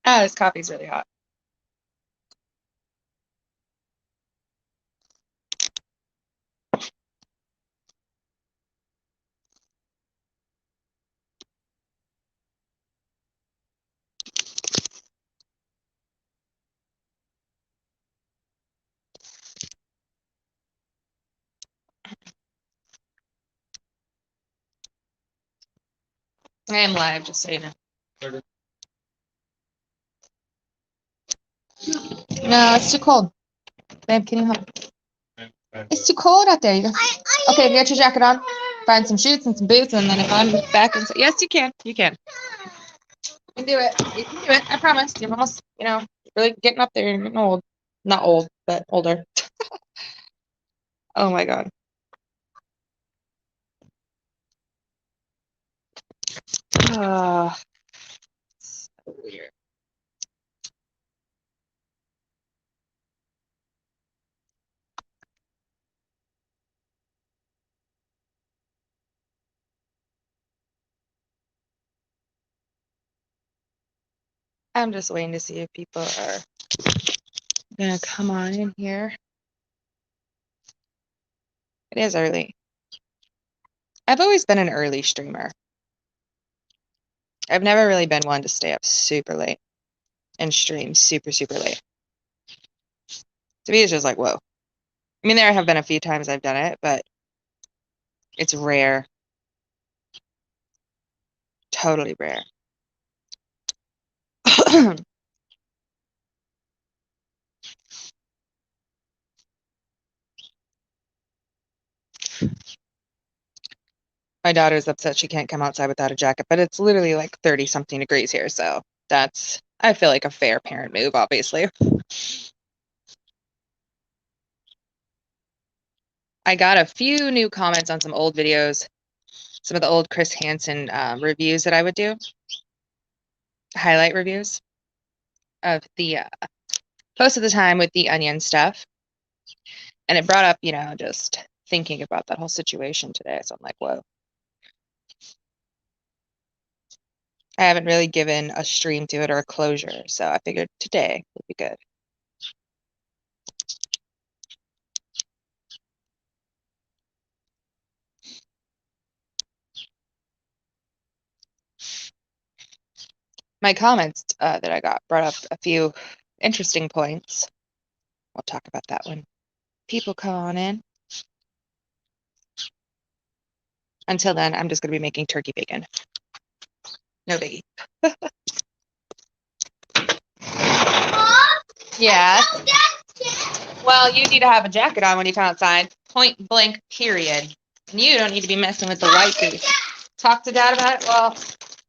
Ah, this coffee's really hot. I am live, just so you know. No, it's too cold. Babe, can you help? It's too cold out there. Okay, get your jacket on. Find some shoes and some boots, and then if I'm back and yes, you can. You can. You can do it. You can do it. I promise. You're almost, really getting up there. You're getting old. Not old, but older. Oh my God. So weird. I'm just waiting to see if people are gonna come on in here. It is early. I've always been an early streamer. I've never really been one to stay up super late and stream super, super late. To me, it's just like, whoa. I mean, there have been a few times I've done it, but it's rare. Totally rare. My daughter's upset she can't come outside without a jacket, but it's literally like 30 something degrees here, so that's, I feel like, a fair parent move, obviously. I got a few new comments on some old videos, some of the old Chris Hansen reviews that I would do, highlight reviews of the most of the time with the onion stuff. And it brought up, just thinking about that whole situation today. So I'm like, whoa. I haven't really given a stream to it or a closure, so I figured today would be good. My comments that I got brought up a few interesting points. We'll talk about that when people come on in. Until then, I'm just going to be making turkey bacon. No biggie. Yeah. Well, you need to have a jacket on when you come outside. Point blank, period. And you don't need to be messing with the white goose. Talk to Dad about it? Well,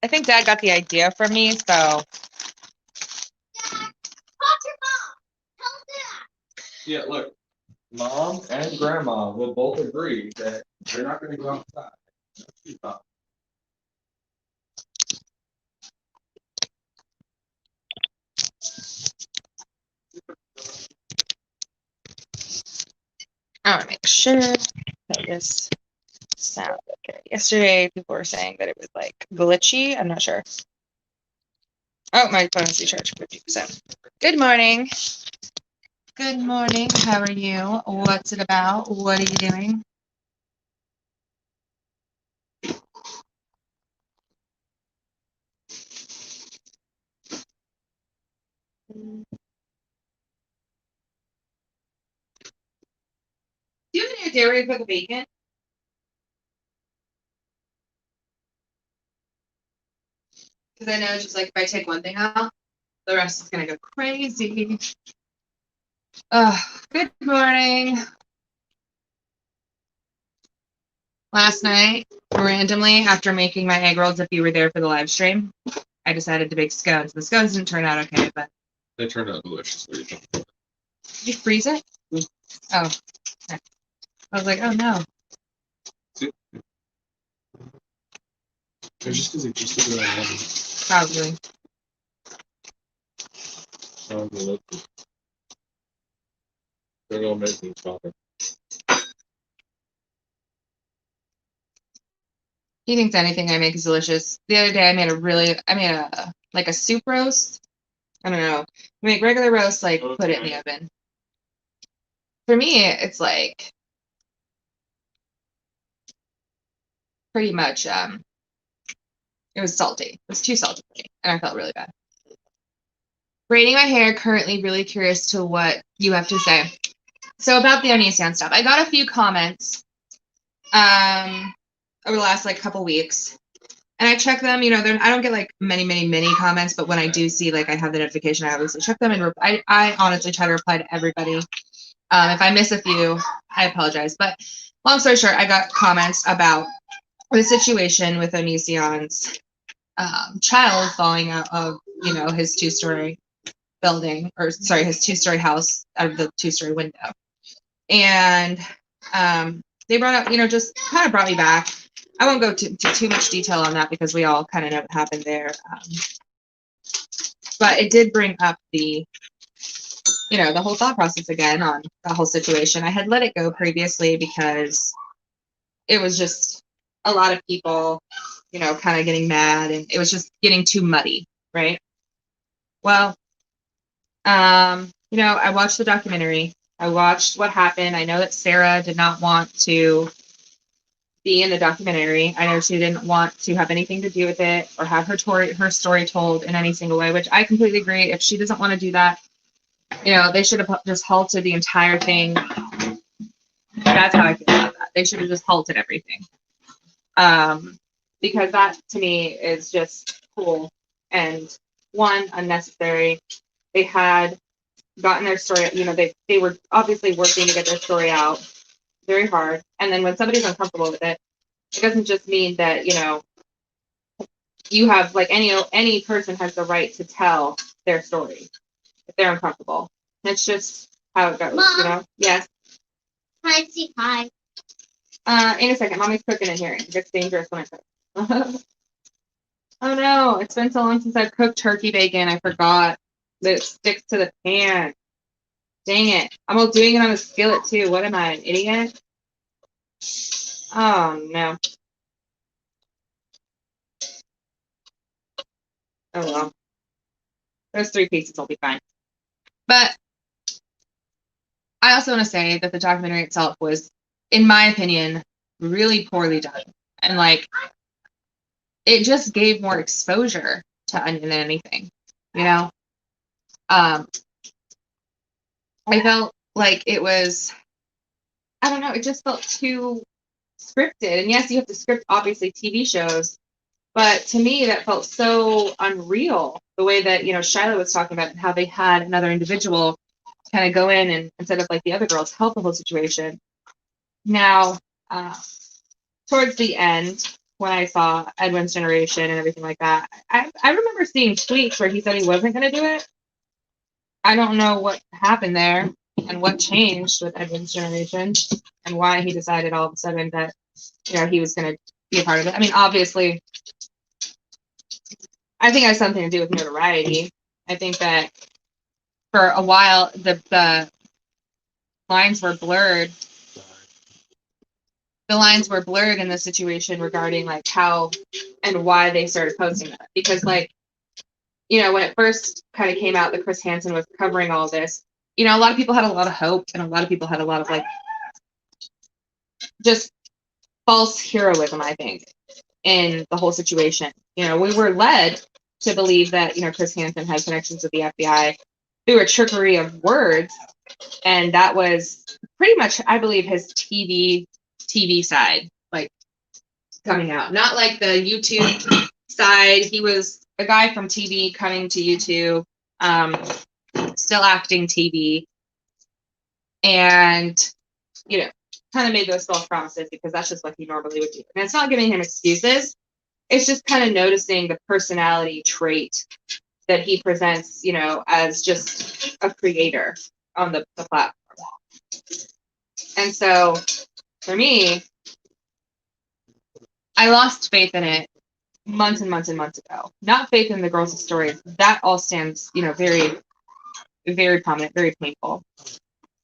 I think Dad got the idea from me, so. Dad, talk to Mom. Tell Dad. Yeah, look, Mom and Grandma will both agree that they're not going to go outside. I want to make sure that this sounds okay. Yesterday, people were saying that it was like glitchy. I'm not sure. Oh, my phone's recharged 50%. Good morning. Good morning. How are you? What's it about? What are you doing? Do you have any idea where you put the bacon? Because I know it's just like if I take one thing out, the rest is gonna go crazy. Good morning. Last night, randomly, after making my egg rolls, if you were there for the live stream, I decided to bake scones. The scones didn't turn out okay, but they turned out delicious. Did you freeze it? Oh, okay. I was like, oh no. It's just because they just did it Probably. They're gonna make me chocolate. He thinks anything I make is delicious. The other day I made a like a soup roast I don't know. Make regular roast, like put it in the oven. For me, it's like pretty much it was salty. It was too salty for me, and I felt really bad. Braiding my hair, currently really curious to what you have to say. So about the Onision stuff, I got a few comments over the last like couple weeks, and I check them. You know, I don't get like many comments, but when I do see, like, I have the notification, I obviously check them, and I honestly try to reply to everybody. If I miss a few, I apologize. But long story short, I got comments about the situation with Onision's child falling out of, you know, his two-story building, or sorry, his two-story house out of the two-story window. And they brought up, you know, just kind of brought me back. I won't go to too much detail on that because we all kind of know what happened there. But it did bring up the, you know, the whole thought process again on the whole situation. I had let it go previously because it was just a lot of people, you know, kind of getting mad, and it was just getting too muddy, right? Well, you know, I watched the documentary. I watched what happened. I know that Sarah did not want to be in the documentary. I know she didn't want to have anything to do with it or have her story told in any single way, which I completely agree. If she doesn't want to do that, you know, they should have just halted the entire thing. That's how I feel about that. They should have just halted everything. Because that to me is just cool and one, unnecessary. They had gotten their story, you know, they were obviously working to get their story out very hard. And then when somebody's uncomfortable with it, it doesn't just mean that, you know, you have, like, any person has the right to tell their story if they're uncomfortable. That's just how it goes, Mom, you know? Yes. Can I see pie? In a second. Mommy's cooking in here. It gets dangerous when I cook. Oh no, it's been so long since I've cooked turkey bacon. I forgot that it sticks to the pan. Dang it. I'm all doing it on a skillet too. What am I, an idiot? Oh no. Oh well. Those 3 pieces will be fine. But I also want to say that the documentary itself was, in my opinion, really poorly done. And like, it just gave more exposure to Onion than anything, you know? I felt like it was, I don't know, it just felt too scripted. And yes, you have to script, obviously, TV shows, but to me, that felt so unreal. The way that, you know, Shiloh was talking about how they had another individual kind of go in and, instead of like the other girls, help the whole situation. Now, towards the end, when I saw Edwin's generation and everything like that, I remember seeing tweets where he said he wasn't going to do it. I don't know what happened there and what changed with Edwin's generation and why he decided all of a sudden that, you know, he was going to be a part of it. I mean, obviously, I think it has something to do with notoriety. I think that for a while, the lines were blurred. The lines were blurred in the situation regarding like how and why they started posting that. Because, like, you know, when it first kind of came out that Chris Hansen was covering all this, you know, a lot of people had a lot of hope and a lot of people had a lot of like just false heroism, I think, in the whole situation. You know, we were led to believe that, you know, Chris Hansen had connections with the FBI through a trickery of words. And that was pretty much, I believe, his TV side, like, coming out. Not like the YouTube side. He was a guy from TV coming to YouTube, still acting TV. And, you know, kind of made those false promises because that's just what he normally would do. And it's not giving him excuses. It's just kind of noticing the personality trait that he presents, you know, as just a creator on the platform. And so for me, I lost faith in it months and months and months ago. Not faith in the girls' stories. That all stands, you know, very, very prominent, very painful.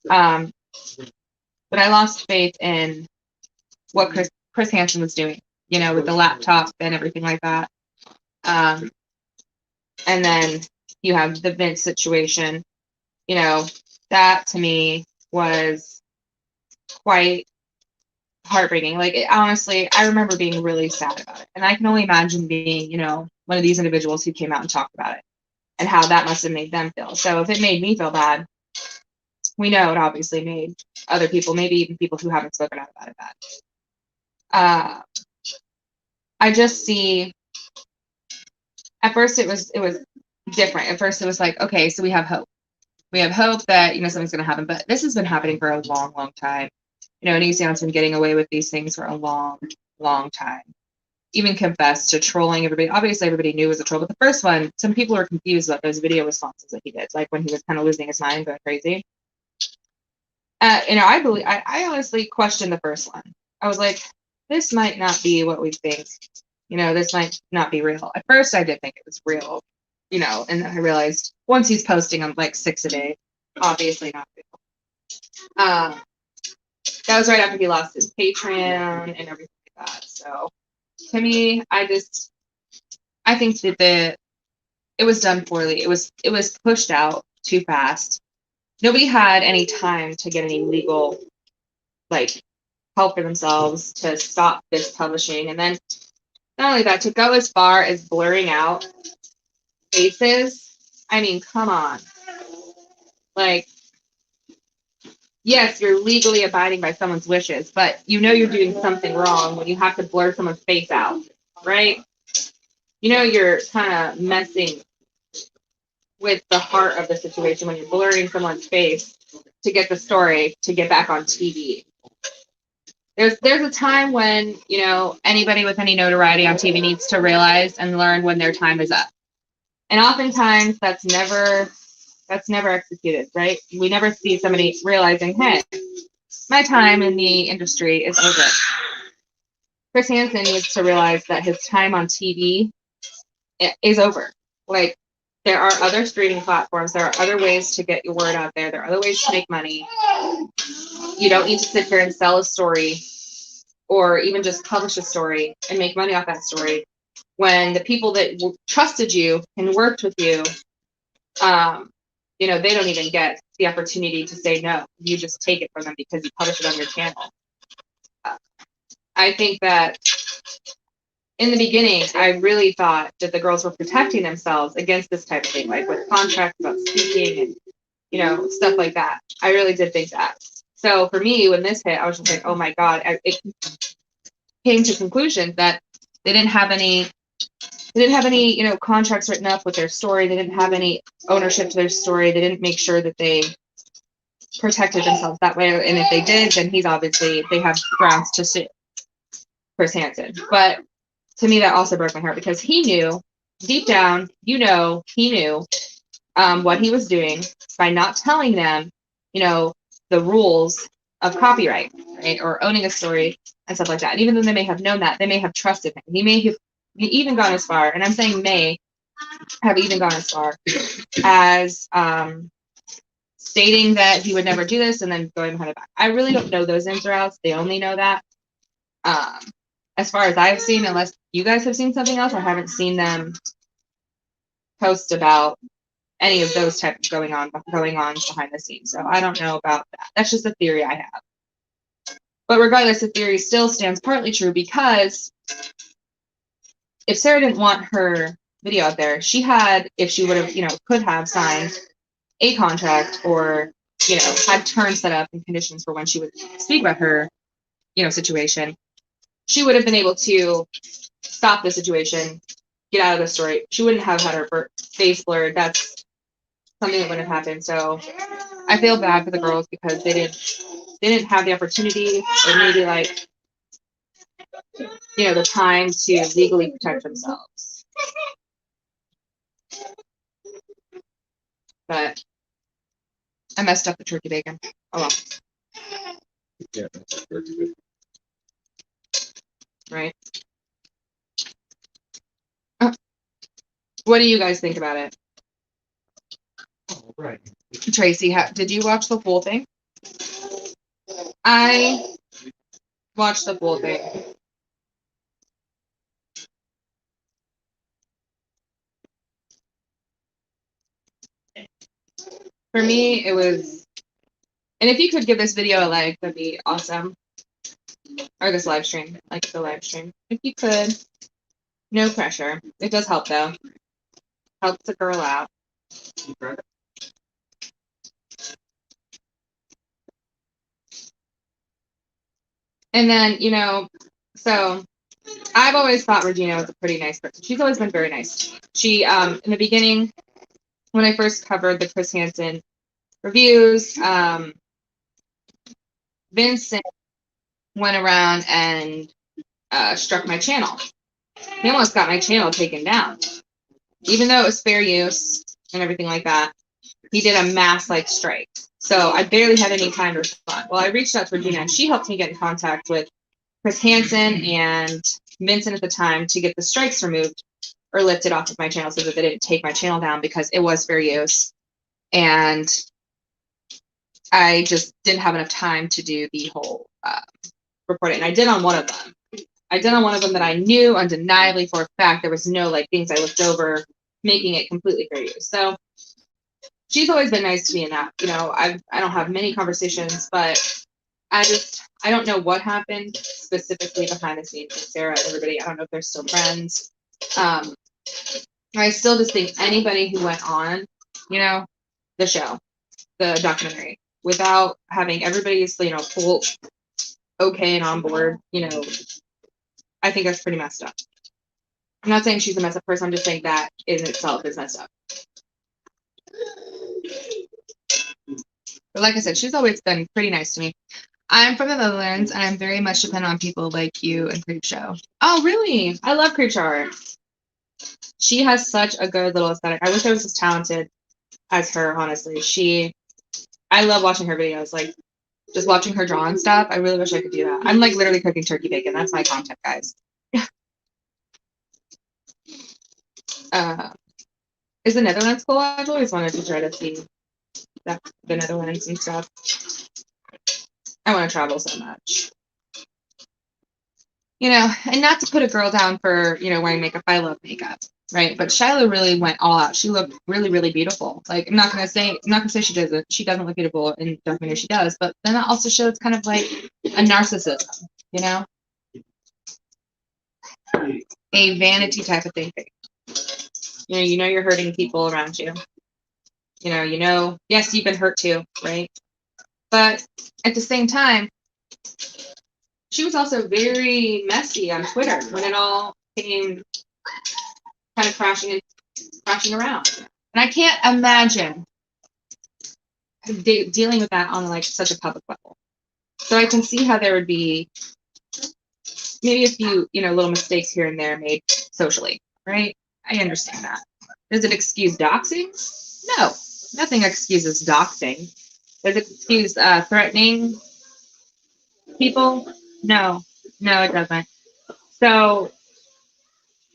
But I lost faith in what Chris Hansen was doing, you know, with the laptop and everything like that. And then You have the Vince situation. You know, that to me was quite heartbreaking. Like, honestly, I remember being really sad about it. And I can only imagine being, one of these individuals who came out and talked about it and how that must have made them feel. So if it made me feel bad, we know it obviously made other people, maybe even people who haven't spoken out about it, bad. I just see, at first it was different. At first it was like, okay, so we have hope. We have hope that, something's going to happen. But this has been happening for a long, long time. And Hansen's been getting away with these things for a long, long time. Even confessed to trolling everybody. Obviously, everybody knew it was a troll. But the first one, some people were confused about those video responses that he did, like when he was kind of losing his mind, going crazy. I honestly questioned the first one. I was like, this might not be what we think. This might not be real. At first, I did think it was real, and then I realized once he's posting on like 6 a day, obviously not real. That was right after he lost his Patreon and everything like that. So to me, I think that it was done poorly. It was pushed out too fast. Nobody had any time to get any legal help for themselves to stop this publishing. And then not only that, to go as far as blurring out faces. I mean, come on. Yes, you're legally abiding by someone's wishes, but you're doing something wrong when you have to blur someone's face out, right? You're kind of messing with the heart of the situation when you're blurring someone's face to get the story to get back on TV. There's a time when, anybody with any notoriety on TV needs to realize and learn when their time is up. And oftentimes that's never executed, right? We never see somebody realizing, hey, my time in the industry is over. Chris Hansen needs to realize that his time on TV is over. There are other streaming platforms. There are other ways to get your word out there. There are other ways to make money. You don't need to sit here and sell a story or even just publish a story and make money off that story when the people that trusted you and worked with you, they don't even get the opportunity to say no. You just take it from them because you publish it on your channel. I think that in the beginning, I really thought that the girls were protecting themselves against this type of thing, like with contracts about speaking and, stuff like that. I really did think that. So for me, when this hit, I was just like, oh my God. It came to conclusion that they didn't have any, contracts written up with their story. They didn't have any ownership to their story. They didn't make sure that they protected themselves that way. And if they did, then they have grounds to sue Chris Hansen. But to me, that also broke my heart because he knew deep down, he knew what he was doing by not telling them, the rules of copyright, right, or owning a story and stuff like that. And even though they may have known that, they may have trusted him. He may have even gone as far, and I'm saying may have even gone as far as stating that he would never do this and then going behind it back. I really don't know those ins or outs. They only know that. As far as I've seen, unless you guys have seen something else, I haven't seen them post about any of those types going on behind the scenes. So I don't know about that. That's just a theory I have. But regardless, the theory still stands partly true because if Sarah didn't want her video out there, she had, if she would have, could have signed a contract or, had terms set up and conditions for when she would speak about her, situation, she would have been able to stop the situation, get out of the story. She wouldn't have had her face blurred. That's something that wouldn't have happened. So I feel bad for the girls because they didn't have the opportunity or maybe the time to legally protect themselves. But I messed up the turkey bacon. Oh well. Yeah, that's turkey bacon. Right. What do you guys think about it? Oh, right. Tracy, did you watch the full thing? I watched the full thing. For me, it was, and if you could give this video a like, that'd be awesome. Or this live stream, like the live stream. If you could, no pressure. It does help though. Helps a girl out. And then, you know, so I've always thought Regina was a pretty nice person. She's always been very nice. She, in the beginning, when I first covered the Chris Hansen reviews, Vincent went around and struck my channel. He almost got my channel taken down. Even though it was fair use and everything like that, he did a mass like strike. So I barely had any time to respond. Well, I reached out to Regina and she helped me get in contact with Chris Hansen and Vincent at the time to get the strikes removed or lifted off of my channel so that they didn't take my channel down because it was fair use. And I just didn't have enough time to do the whole reporting. And I did on one of them. I did on one of them that I knew undeniably for a fact there was no like things I looked over making it completely fair use. So she's always been nice to me in that. You know, I don't have many conversations, but I don't know what happened specifically behind the scenes with Sarah and everybody. I don't know if they're still friends. I still just think anybody who went on, you know, the show, the documentary, without having everybody's, you know, full okay and on board, you know, I think that's pretty messed up. I'm not saying she's a messed up person. I'm just saying that in itself is messed up. But like I said, she's always been pretty nice to me. I'm from the Netherlands, and I'm very much dependent on people like you and Creepshow. Oh, really? I love Creepshow art. She has such a good little aesthetic. I wish I was as talented as her, honestly. I love watching her videos, like just watching her draw and stuff. I really wish I could do that. I'm like literally cooking turkey bacon. That's my content, guys. Is the Netherlands cool? I've always wanted to try to see the Netherlands and stuff. I want to travel so much. You know, and not to put a girl down for, you know, wearing makeup. I love makeup, right? But Shiloh really went all out. She looked really, really beautiful. Like, I'm not gonna say she doesn't. She doesn't look beautiful in the documentary. She does, but then that also shows kind of like a narcissism, you know, a vanity type of thing. You know you're hurting people around you. You know, yes, you've been hurt too, right? But at the same time, she was also very messy on Twitter when it all came kind of crashing around. And I can't imagine dealing with that on like such a public level. So I can see how there would be maybe a few, you know, little mistakes here and there made socially, right? I understand that. Does it excuse doxing? No, nothing excuses doxing. Does it excuse threatening people? No, it doesn't. So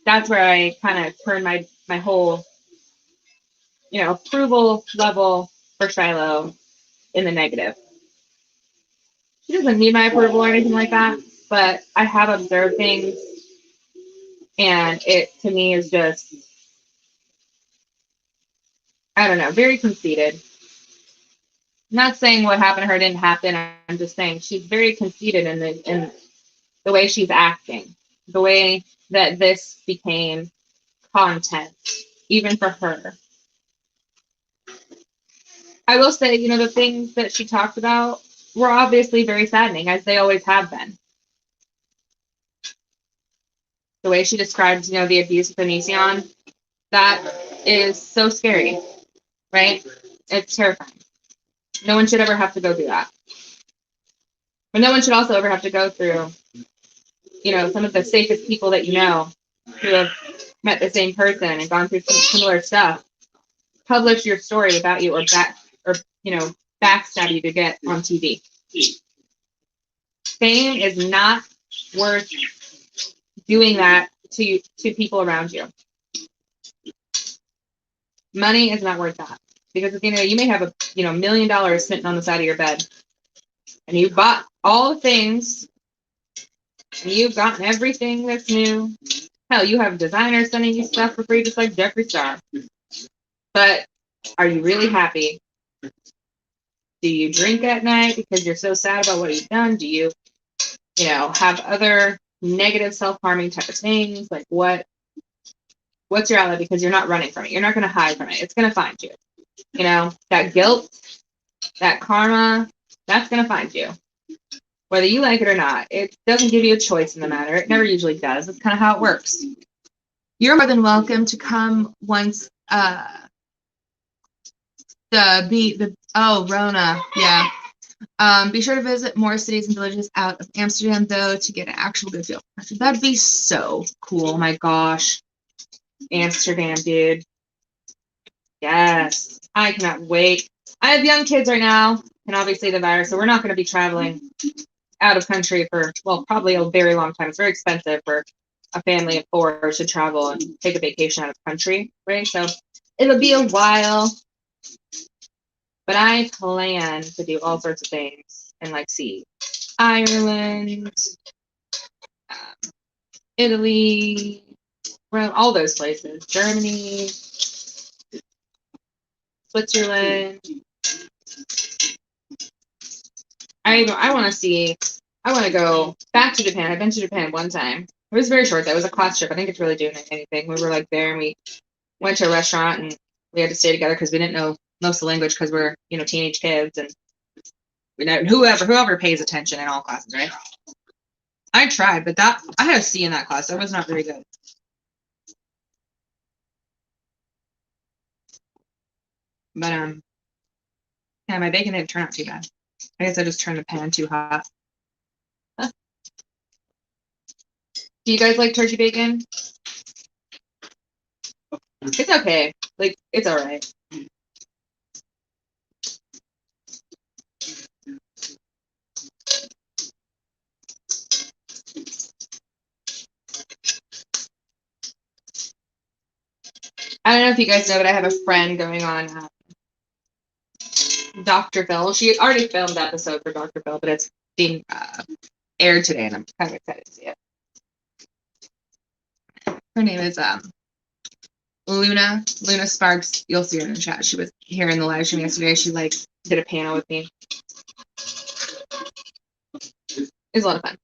that's where I kind of turn my whole, you know, approval level for Shiloh in the negative. She doesn't need my approval or anything like that, but I have observed things, and it to me is just, I don't know, very conceited. I'm not saying what happened to her didn't happen. I'm just saying she's very conceited in the way she's acting, the way that this became content, even for her. I will say, you know, the things that she talked about were obviously very saddening, as they always have been. The way she described, you know, the abuse of Onision, that is so scary, right? It's terrifying. No one should ever have to go through that. But no one should also ever have to go through, you know, some of the safest people that you know who have met the same person and gone through some similar stuff, publish your story without you, or backstab you to get on TV. Fame is not worth doing that to people around you. Money is not worth that, because you know you may have a $1 million sitting on the side of your bed, and you bought all the things, and you've gotten everything that's new. Hell, you have designers sending you stuff for free, just like Jeffree Star. But are you really happy Do you drink at night because you're so sad about what you've done? Do you, have other negative self-harming type of things? Like what's your outlet? Because you're not running from it. You're not going to hide from it. It's going to find you. That guilt, that karma, that's going to find you. Whether you like it or not, it doesn't give you a choice in the matter. It never usually does. That's kind of how it works. You're more than welcome to come once Rona, yeah. Be sure to visit more cities and villages out of Amsterdam, though, to get an actual good feel. That'd be so cool. Oh my gosh. Amsterdam, dude. Yes. I cannot wait. I have young kids right now, and obviously the virus, so we're not going to be traveling out of country for, probably a very long time. It's very expensive for a family of 4 to travel and take a vacation out of the country, right? So it'll be a while. But I plan to do all sorts of things and see Ireland, Italy, all those places, Germany, Switzerland. I want to go back to Japan. I've been to Japan one time. It was very short. That was a class trip. I think it's really doing anything. We were there and we went to a restaurant and we had to stay together because we didn't know most of the language because we're, teenage kids and whoever pays attention in all classes, right? I tried, but I had a C in that class. That was not very good. But yeah, my bacon didn't turn out too bad. I guess I just turned the pan too hot. Huh. Do you guys like turkey bacon? It's okay. It's all right. I don't know if you guys know, but I have a friend going on Dr. Phil. She already filmed the episode for Dr. Phil, but it's being aired today, and I'm kind of excited to see it. Her name is Luna Sparks. You'll see her in the chat. She was here in the live stream yesterday. She did a panel with me. It was a lot of fun.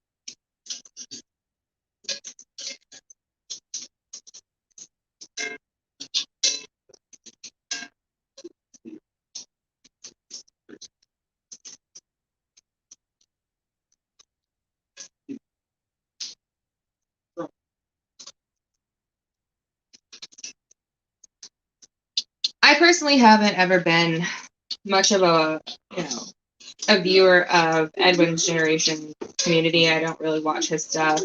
I personally haven't ever been much of a viewer of Edwin's generation community. I don't really watch his stuff.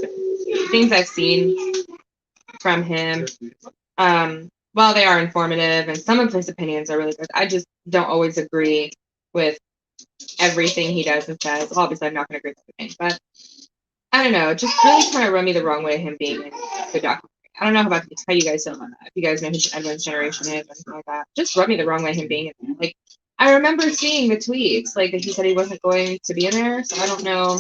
Things I've seen from him, while they are informative and some of his opinions are really good, I just don't always agree with everything he does and says. Obviously, I'm not going to agree with everything, but I don't know. Just really kind of run me the wrong way, him being in the documentary. I don't know how you guys feel about that. If you guys know who Edwin's generation is, anything like that. Just rub me the wrong way, him being in there. I remember seeing the tweets, that he said he wasn't going to be in there, so I don't know.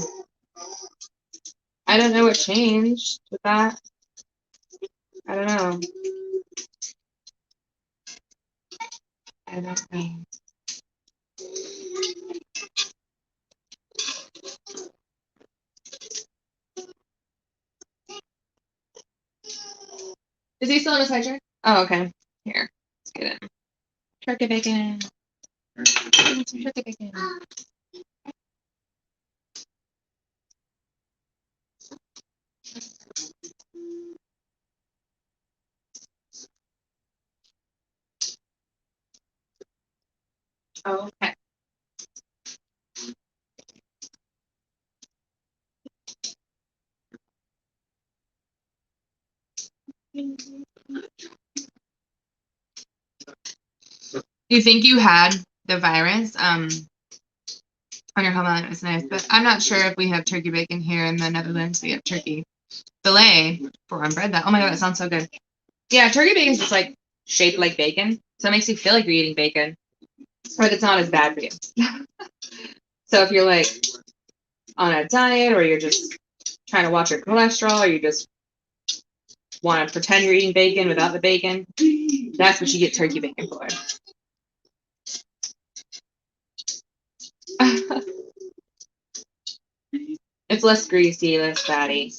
I don't know what changed with that. I don't know. I don't know. Is he still in his hijack? Oh, okay. Here, let's get it. Turkey bacon. Some turkey bacon. Okay. You think you had the virus on your homeland? It was nice, but I'm not sure if we have turkey bacon here in the Netherlands. We have turkey fillet for on bread. Oh my god, that sounds so good. Yeah, turkey bacon is just shaped like bacon, so it makes you feel like you're eating bacon, but it's not as bad for you. So if you're on a diet, or you're just trying to watch your cholesterol, or you just want to pretend you're eating bacon without the bacon, that's what you get turkey bacon for. It's less greasy, less fatty.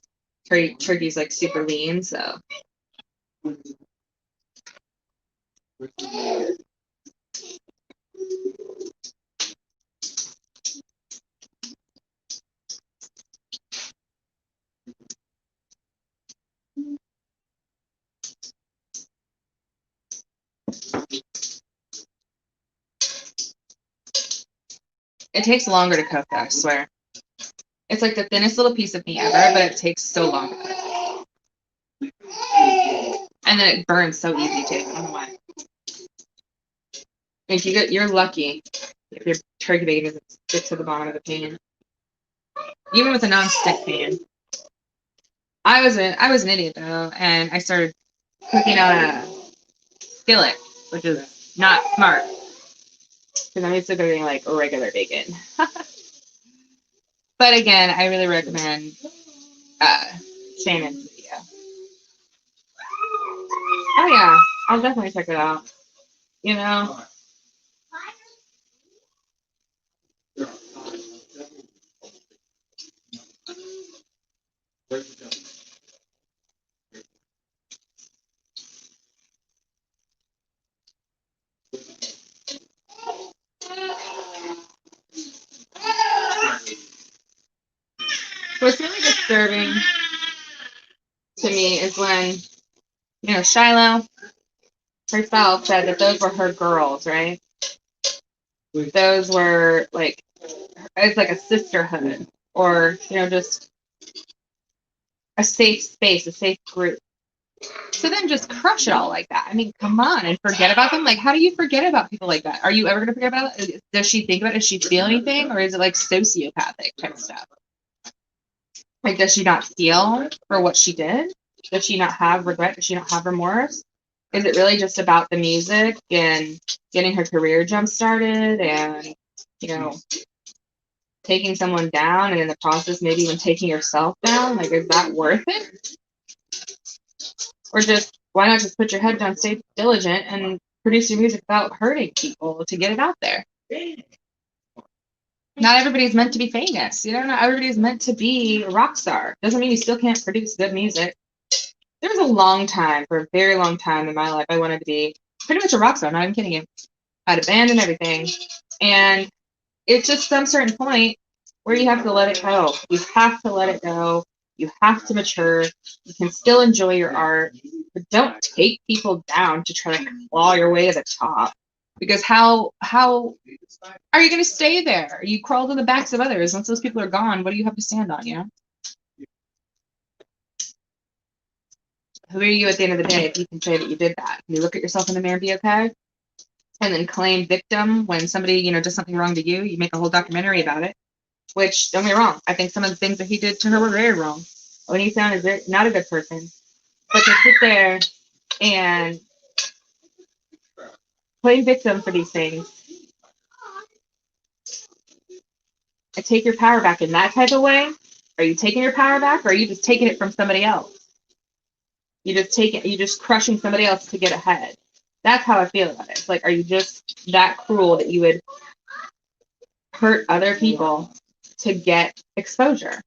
Turkey's like super lean, so. It takes longer to cook, though, I swear. It's like the thinnest little piece of meat ever, but it takes so long to cook. And then it burns so easy, too. I don't know why. If you're lucky if your turkey bacon doesn't stick to the bottom of the pan. Even with a non-stick pan. I was an idiot, though, and I started cooking on a skillet, which is not smart. Because I'm used to cooking like regular bacon. But again, I really recommend Shannon's video. Oh yeah, I'll definitely check it out. You know? What's really disturbing to me is when, you know, Shiloh herself said that those were her girls, right? Those were like, it's like a sisterhood, or, you know, just a safe space, a safe group. So then just crush it all like that. I mean, come on, and forget about them. Like, how do you forget about people like that? Are you ever going to forget about it? Does she think about it? Does she feel anything? Or is it like sociopathic type stuff? Like, does she not feel for what she did? Does she not have regret? Does she not have remorse? Is it really just about the music and getting her career jump started and, you know, taking someone down and in the process maybe even taking yourself down? Like, is that worth it? Or just, why not just put your head down, stay diligent, and produce your music without hurting people to get it out there? Not everybody's meant to be famous. You know, not everybody's meant to be a rock star. Doesn't mean you still can't produce good music. There was a long time, for a very long time in my life, I wanted to be pretty much a rock star. I'm not even kidding you. I had a band and everything. And it's just some certain point where you have to let it go. You have to let it go. You have to mature. You can still enjoy your art, but don't take people down to try to claw your way to the top. Because how are you going to stay there? You crawled in the backs of others. Once those people are gone, what do you have to stand on, you know? Who are you at the end of the day if you can say that you did that? Can you look at yourself in the mirror and be okay? And then claim victim when somebody, you know, does something wrong to you. You make a whole documentary about it, which, don't get me wrong, I think some of the things that he did to her were very wrong. When he sounded not a good person. But to sit there and play victim for these things and take your power back in that type of way, are you taking your power back, or are you just taking it from somebody else? You're just crushing somebody else to get ahead. That's how I feel about it. It's like, are you just that cruel that you would hurt other people to get exposure?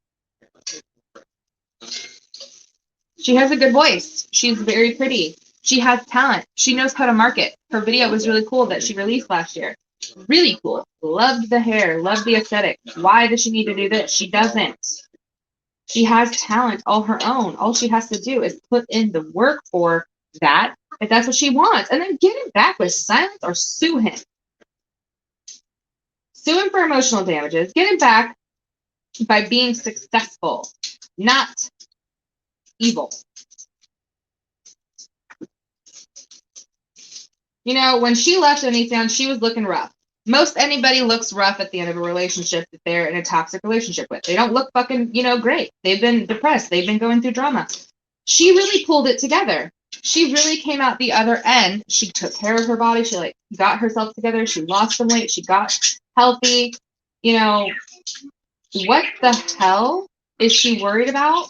She has a good voice. She's very pretty. She has talent. She knows how to market. Her video was really cool that she released last year. Really cool. Loved the hair. Loved the aesthetic. Why does she need to do this? She doesn't. She has talent all her own. All she has to do is put in the work for that, if that's what she wants, and then get him back with silence or sue him. Sue him for emotional damages. Get him back by being successful, not evil. You know, when she left Anytown, she was looking rough. Most anybody looks rough at the end of a relationship that they're in a toxic relationship with. They don't look fucking, you know, great. They've been depressed. They've been going through drama. She really pulled it together. She really came out the other end. She took care of her body. She like got herself together. She lost some weight. She got healthy. You know, what the hell is she worried about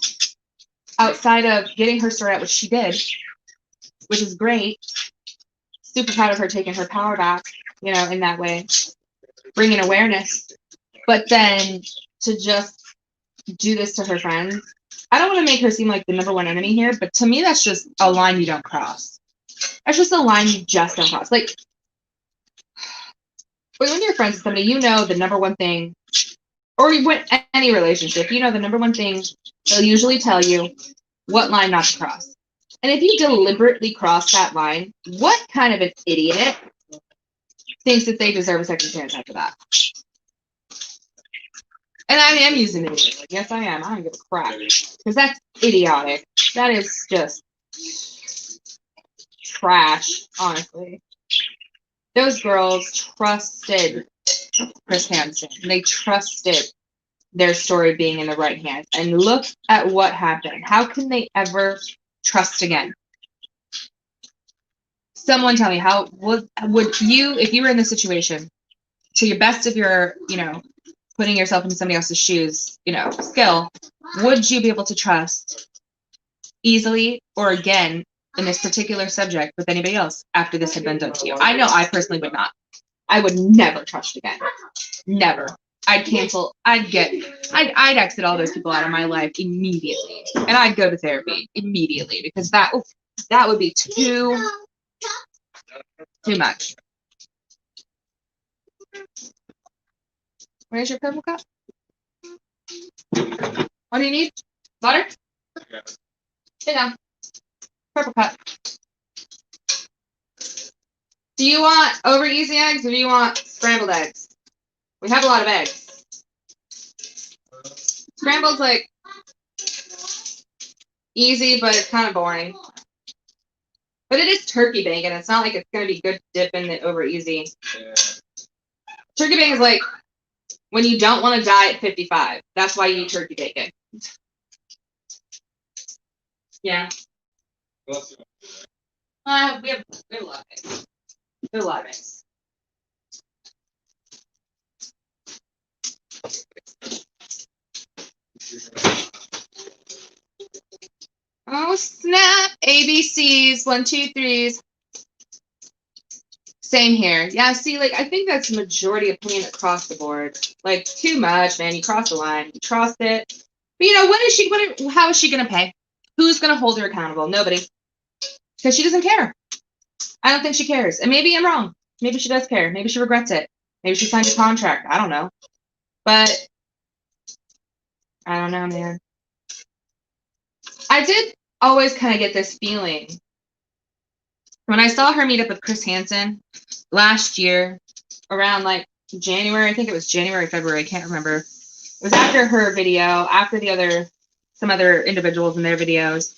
outside of getting her story out, which she did, which is great. Super proud of her taking her power back, you know, in that way, bringing awareness But then to just do this to her friends, I don't want to make her seem like the number one enemy here, but to me, that's just a line you don't cross. That's just a line you just don't cross. Like, when you're friends with somebody, you know the number one thing, or when any relationship, you know the number one thing they'll usually tell you what line not to cross. And if you deliberately cross that line, what kind of an idiot thinks that they deserve a second chance after that? And I am using idiot. Like, yes, I am. I don't give a crap. Because that's idiotic. That is just trash, honestly. Those girls trusted Chris Hansen. They trusted their story being in the right hands. And look at what happened. How can they ever trust again? Someone tell me, how would you, if you were in this situation, to your best of your, putting yourself in somebody else's shoes, skill, would you be able to trust easily or again in this particular subject with anybody else after this had been done to you? I know I personally would not. I would never trust again. Never. I'd cancel. I'd exit all those people out of my life immediately. And I'd go to therapy immediately because that would be too much. Where's your purple cup? What do you need? Water? Sit down. Purple cup. Do you want over easy eggs or do you want scrambled eggs? We have a lot of eggs. Scrambled's like easy, but it's kind of boring. But it is turkey bacon. It's not like it's going to be good to dip in the over easy. Yeah. Turkey bacon is like when you don't want to die at 55. That's why you eat turkey bacon. Yeah. We have a lot of eggs. We have a lot of eggs. Oh snap! ABCs, 1, 2, 3s. Same here. Yeah, see, like I think that's majority opinion across the board. Like too much, man. You crossed the line. You crossed it. But how is she gonna pay? Who's gonna hold her accountable? Nobody. Because she doesn't care. I don't think she cares. And maybe I'm wrong. Maybe she does care. Maybe she regrets it. Maybe she signed a contract. I don't know. But I don't know, man. I did always kind of get this feeling when I saw her meet up with Chris Hansen last year around like January. I think it was January, February. I can't remember. It was after her video, after some other individuals in their videos.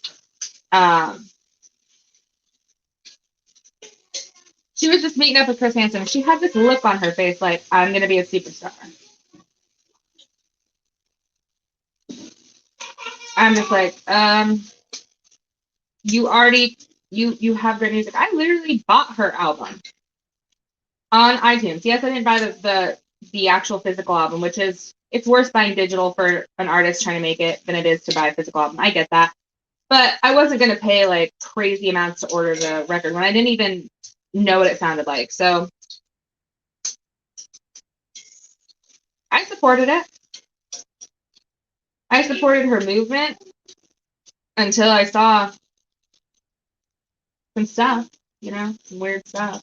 She was just meeting up with Chris Hansen. And she had this look on her face like, I'm going to be a superstar. I'm just like, you have great music. I literally bought her album on iTunes. Yes, I didn't buy the actual physical album, which it's worse buying digital for an artist trying to make it than it is to buy a physical album. I get that. But I wasn't going to pay like crazy amounts to order the record when I didn't even know what it sounded like. So I supported it. I supported her movement until I saw some stuff, some weird stuff.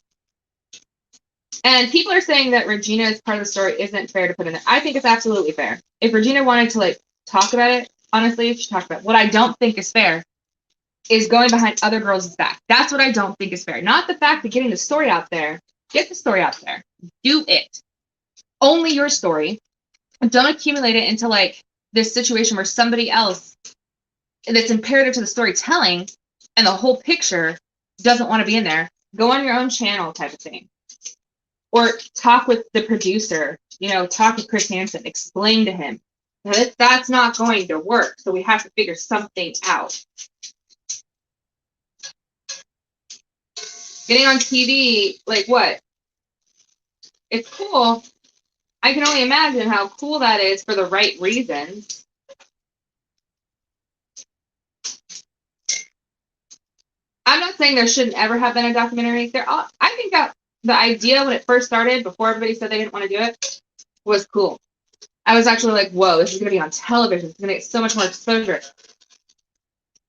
And people are saying that Regina's part of the story isn't fair to put in there. I think it's absolutely fair. If Regina wanted to talk about it, honestly, she talked about it. What I don't think is fair is going behind other girls' back. That's what I don't think is fair. Not the fact that getting the story out there. Get the story out there. Do it. Only your story. Don't accumulate it into this situation where somebody else that's imperative to the storytelling and the whole picture doesn't want to be in there. Go on your own channel type of thing. Or talk with the producer, talk with Chris Hansen, explain to him that that's not going to work. So we have to figure something out. Getting on TV, what? It's cool. I can only imagine how cool that is for the right reasons. I'm not saying there shouldn't ever have been a documentary. I think that the idea when it first started, before everybody said they didn't want to do it, was cool. I was actually like, whoa, this is going to be on television. It's going to get so much more exposure.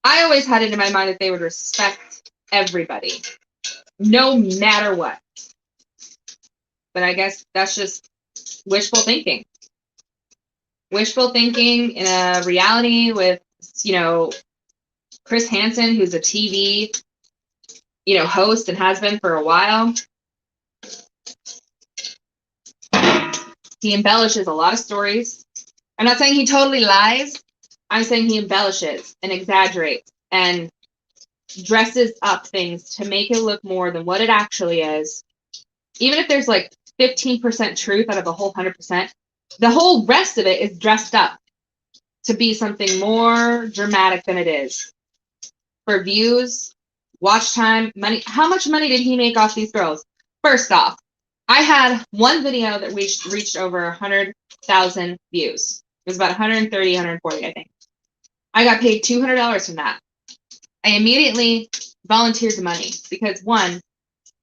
I always had it in my mind that they would respect everybody, no matter what. But I guess that's just wishful thinking. Wishful thinking in a reality with, you know, Chris Hansen, who's a TV, you know, host and has been for a while. He embellishes a lot of stories. I'm not saying he totally lies. I'm saying he embellishes and exaggerates and dresses up things to make it look more than what it actually is. Even if there's like 15% truth out of the whole 100%, the whole rest of it is dressed up to be something more dramatic than it is. For views, watch time, money. How much money did he make off these girls? First off, I had one video that reached over 100,000 views. It was about 130, 140, I think. I got paid $200 from that. I immediately volunteered the money because one,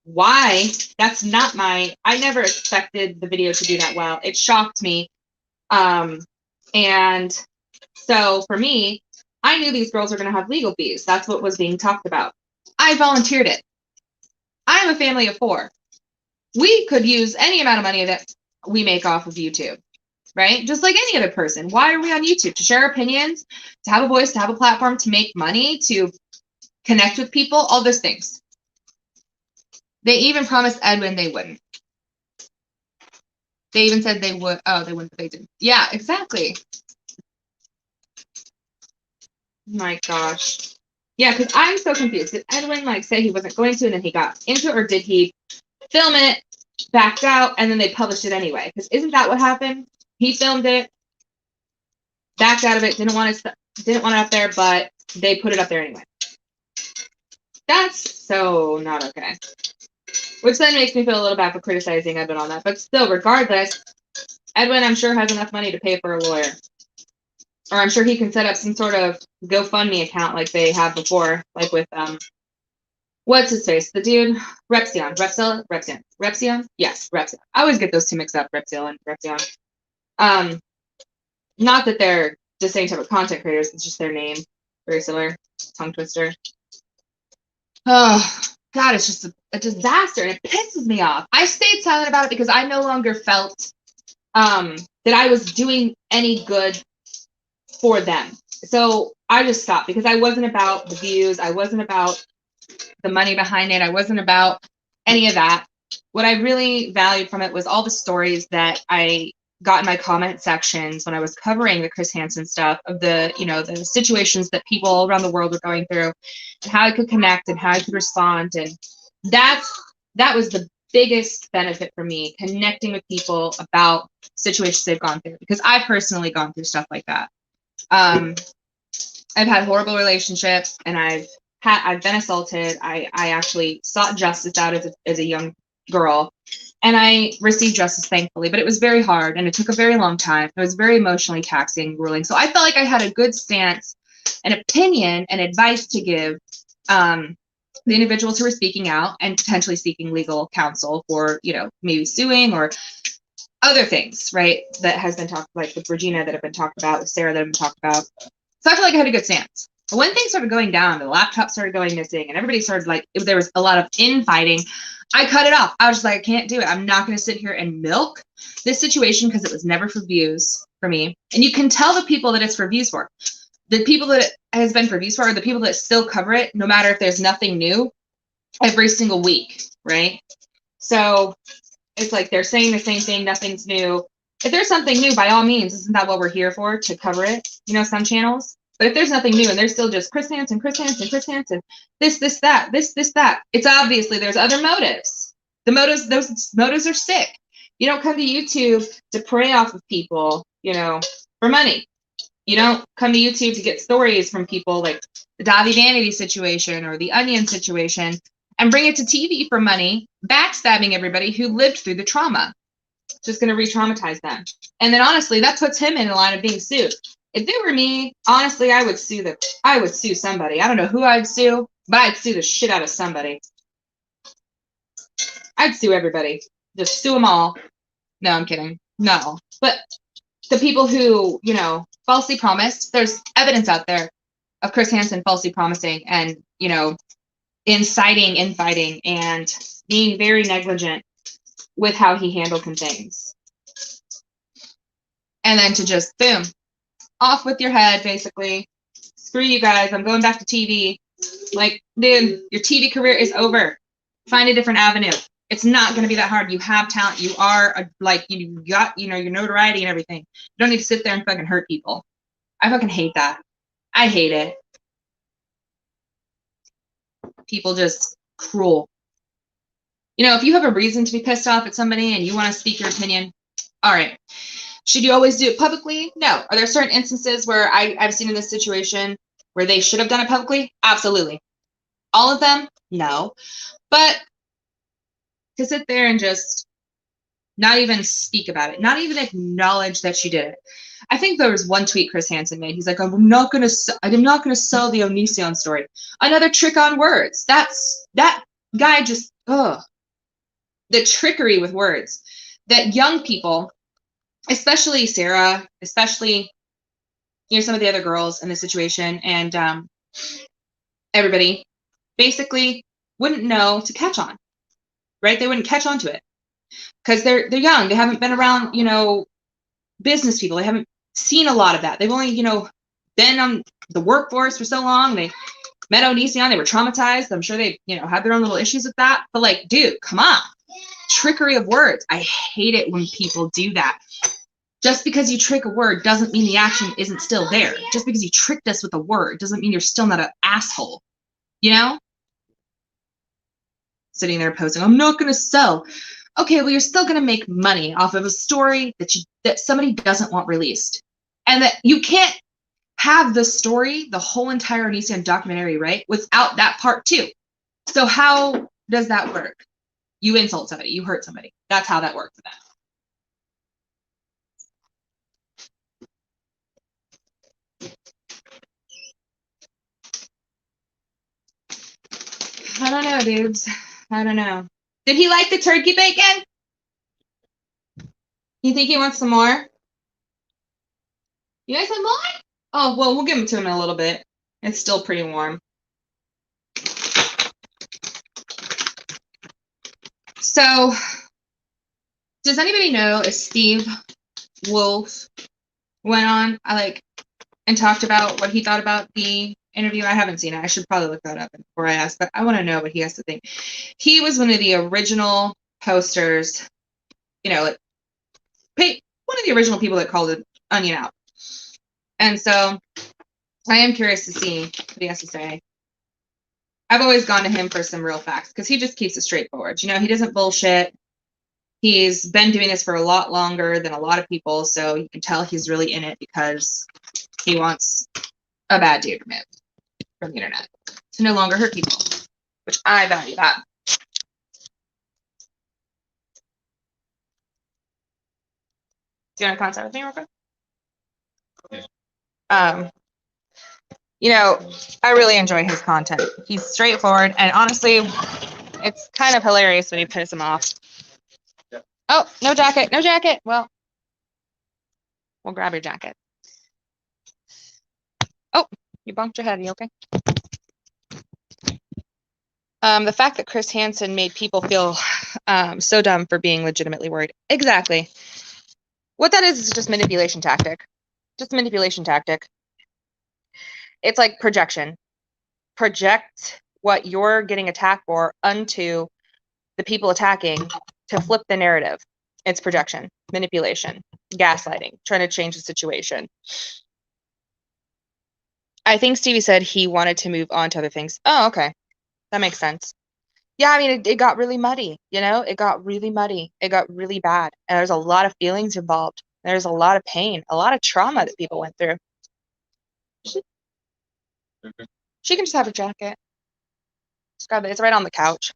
why? That's not my, I never expected the video to do that well. It shocked me. And so for me, I knew these girls were going to have legal fees. That's what was being talked about. I volunteered it. I have a family of 4. We could use any amount of money that we make off of YouTube, right? Just like any other person. Why are we on YouTube? To share opinions, to have a voice, to have a platform, to make money, to connect with people, all those things. They even promised Edwin they wouldn't. They even said they would. Oh, they wouldn't, but they didn't. Yeah, exactly. My gosh. Yeah, because I'm so confused. Did Edwin like say he wasn't going to and then he got into it, or did he film it, backed out, and then they published it anyway? Because isn't that what happened? He filmed it, backed out of it, didn't want it up there, but they put it up there anyway. That's so not okay. Which then makes me feel a little bad for criticizing Edwin on that. But still, regardless, Edwin, I'm sure, has enough money to pay for a lawyer. Or I'm sure he can set up some sort of GoFundMe account like they have before, like with, what's his face? The dude, Repzion. Yes, Repzion. I always get those two mixed up, Repzion and Repzion. Not that they're the same type of content creators, it's just their name. Very similar. Tongue twister. Oh, God, it's just a disaster, and it pisses me off. I stayed silent about it because I no longer felt that I was doing any good for them. So I just stopped because I wasn't about the views. I wasn't about the money behind it. I wasn't about any of that. What I really valued from it was all the stories that I got in my comment sections when I was covering the Chris Hansen stuff of the, you know, the situations that people all around the world were going through and how I could connect and how I could respond. And that was the biggest benefit for me, connecting with people about situations they've gone through, because I've personally gone through stuff like that. I've had horrible relationships, and I've been assaulted. I actually sought justice out as a young girl, and I received justice, thankfully, but it was very hard and it took a very long time. It was very emotionally taxing, grueling. So I felt like I had a good stance, an opinion, and advice to give the individuals who were speaking out and potentially seeking legal counsel for, you know, maybe suing or other things, right? That has been talked, like with Regina that have been talked about, with Sarah that have been talked about. So I feel like I had a good stance. But when things started going down, the laptop started going missing, and everybody started like, there was a lot of infighting, I cut it off. I was just like, I can't do it. I'm not going to sit here and milk this situation because it was never for views for me. And you can tell the people that it's for views for. The people that it has been for views for are the people that still cover it, no matter if there's nothing new, every single week, right? So it's like they're saying the same thing, nothing's new. If there's something new, by all means, isn't that what we're here for, to cover it? You know, some channels. But if there's nothing new and there's still just Chris Hansen, this, that, it's obviously there's other motives. Those motives are sick. You don't come to YouTube to prey off of people, you know, for money. You don't come to YouTube to get stories from people like the Davi Vanity situation or the Onion situation and bring it to TV for money, backstabbing everybody who lived through the trauma. It's just going to re-traumatize them. And then honestly, that puts him in the line of being sued. If it were me, honestly, I would sue somebody. I don't know who I'd sue, but I'd sue the shit out of somebody. I'd sue everybody. Just sue them all. No, I'm kidding. No. But the people who, you know, falsely promised, there's evidence out there of Chris Hansen falsely promising and, you know, inciting infighting and being very negligent with how he handled some things. And then to just, boom, off with your head, basically. Screw you guys, I'm going back to TV. Like, dude, your TV career is over. Find a different avenue. It's not going to be that hard. You have talent. You are, like, you got, you know, your notoriety and everything. You don't need to sit there and fucking hurt people. I fucking hate that. I hate it. People just cruel. You know, if you have a reason to be pissed off at somebody and you want to speak your opinion, all right. Should you always do it publicly? No. Are there certain instances where I've seen in this situation where they should have done it publicly? Absolutely. All of them? No. But to sit there and just not even speak about it, not even acknowledge that you did it. I think there was one tweet Chris Hansen made. He's like, I'm not gonna sell the Onision story. Another trick on words. That guy just, ugh. The trickery with words that young people, especially Sarah, especially, you know, some of the other girls in the situation, and everybody basically wouldn't know to catch on, right? They wouldn't catch on to it because they're young. They haven't been around, you know, business people. They haven't seen a lot of that. They've only, you know, been on the workforce for so long. They met Onision. They were traumatized. I'm sure they, you know, had their own little issues with that. But like, dude, come on. Trickery of words. I hate it when people do that. Just because you trick a word doesn't mean the action isn't still there. Just because you tricked us with a word doesn't mean you're still not an asshole. You know? Sitting there posting, I'm not going to sell. Okay, well, you're still going to make money off of a story that somebody doesn't want released. And that you can't have the story, the whole entire Onision documentary, right, without that part too. So how does that work? You insult somebody, you hurt somebody. That's how that works. I don't know, dudes. I don't know. Did he like the turkey bacon? You think he wants some more? You guys want more? Oh, well, we'll give him to him in a little bit. It's still pretty warm. So, does anybody know if Steve Wolf went on and talked about what he thought about the interview? I haven't seen it. I should probably look that up before I ask, but I want to know what he has to think. He was one of the original posters, you know, one of the original people that called it Onion out. And so I am curious to see what he has to say. I've always gone to him for some real facts because he just keeps it straightforward. You know, he doesn't bullshit. He's been doing this for a lot longer than a lot of people, so you can tell he's really in it because he wants a bad dude removed from the internet to no longer hurt people, which I value that. Do you want to contact with me real quick? You know, I really enjoy his content. He's straightforward, and honestly, it's kind of hilarious when you piss him off. Oh, no jacket, no jacket. Well, we'll grab your jacket. Oh, you bumped your head. Are you okay? The fact that Chris Hansen made people feel so dumb for being legitimately worried. Exactly. What that is just manipulation tactic. Just a manipulation tactic. It's like projection. Project what you're getting attacked for onto the people attacking to flip the narrative. It's projection, manipulation, gaslighting, trying to change the situation. I think Stevie said he wanted to move on to other things. Oh, okay. That makes sense. Yeah, I mean, it got really muddy, you know? It got really muddy. It got really bad. And there's a lot of feelings involved. There's a lot of pain, a lot of trauma that people went through. She can just have her jacket. Just grab it. It's right on the couch.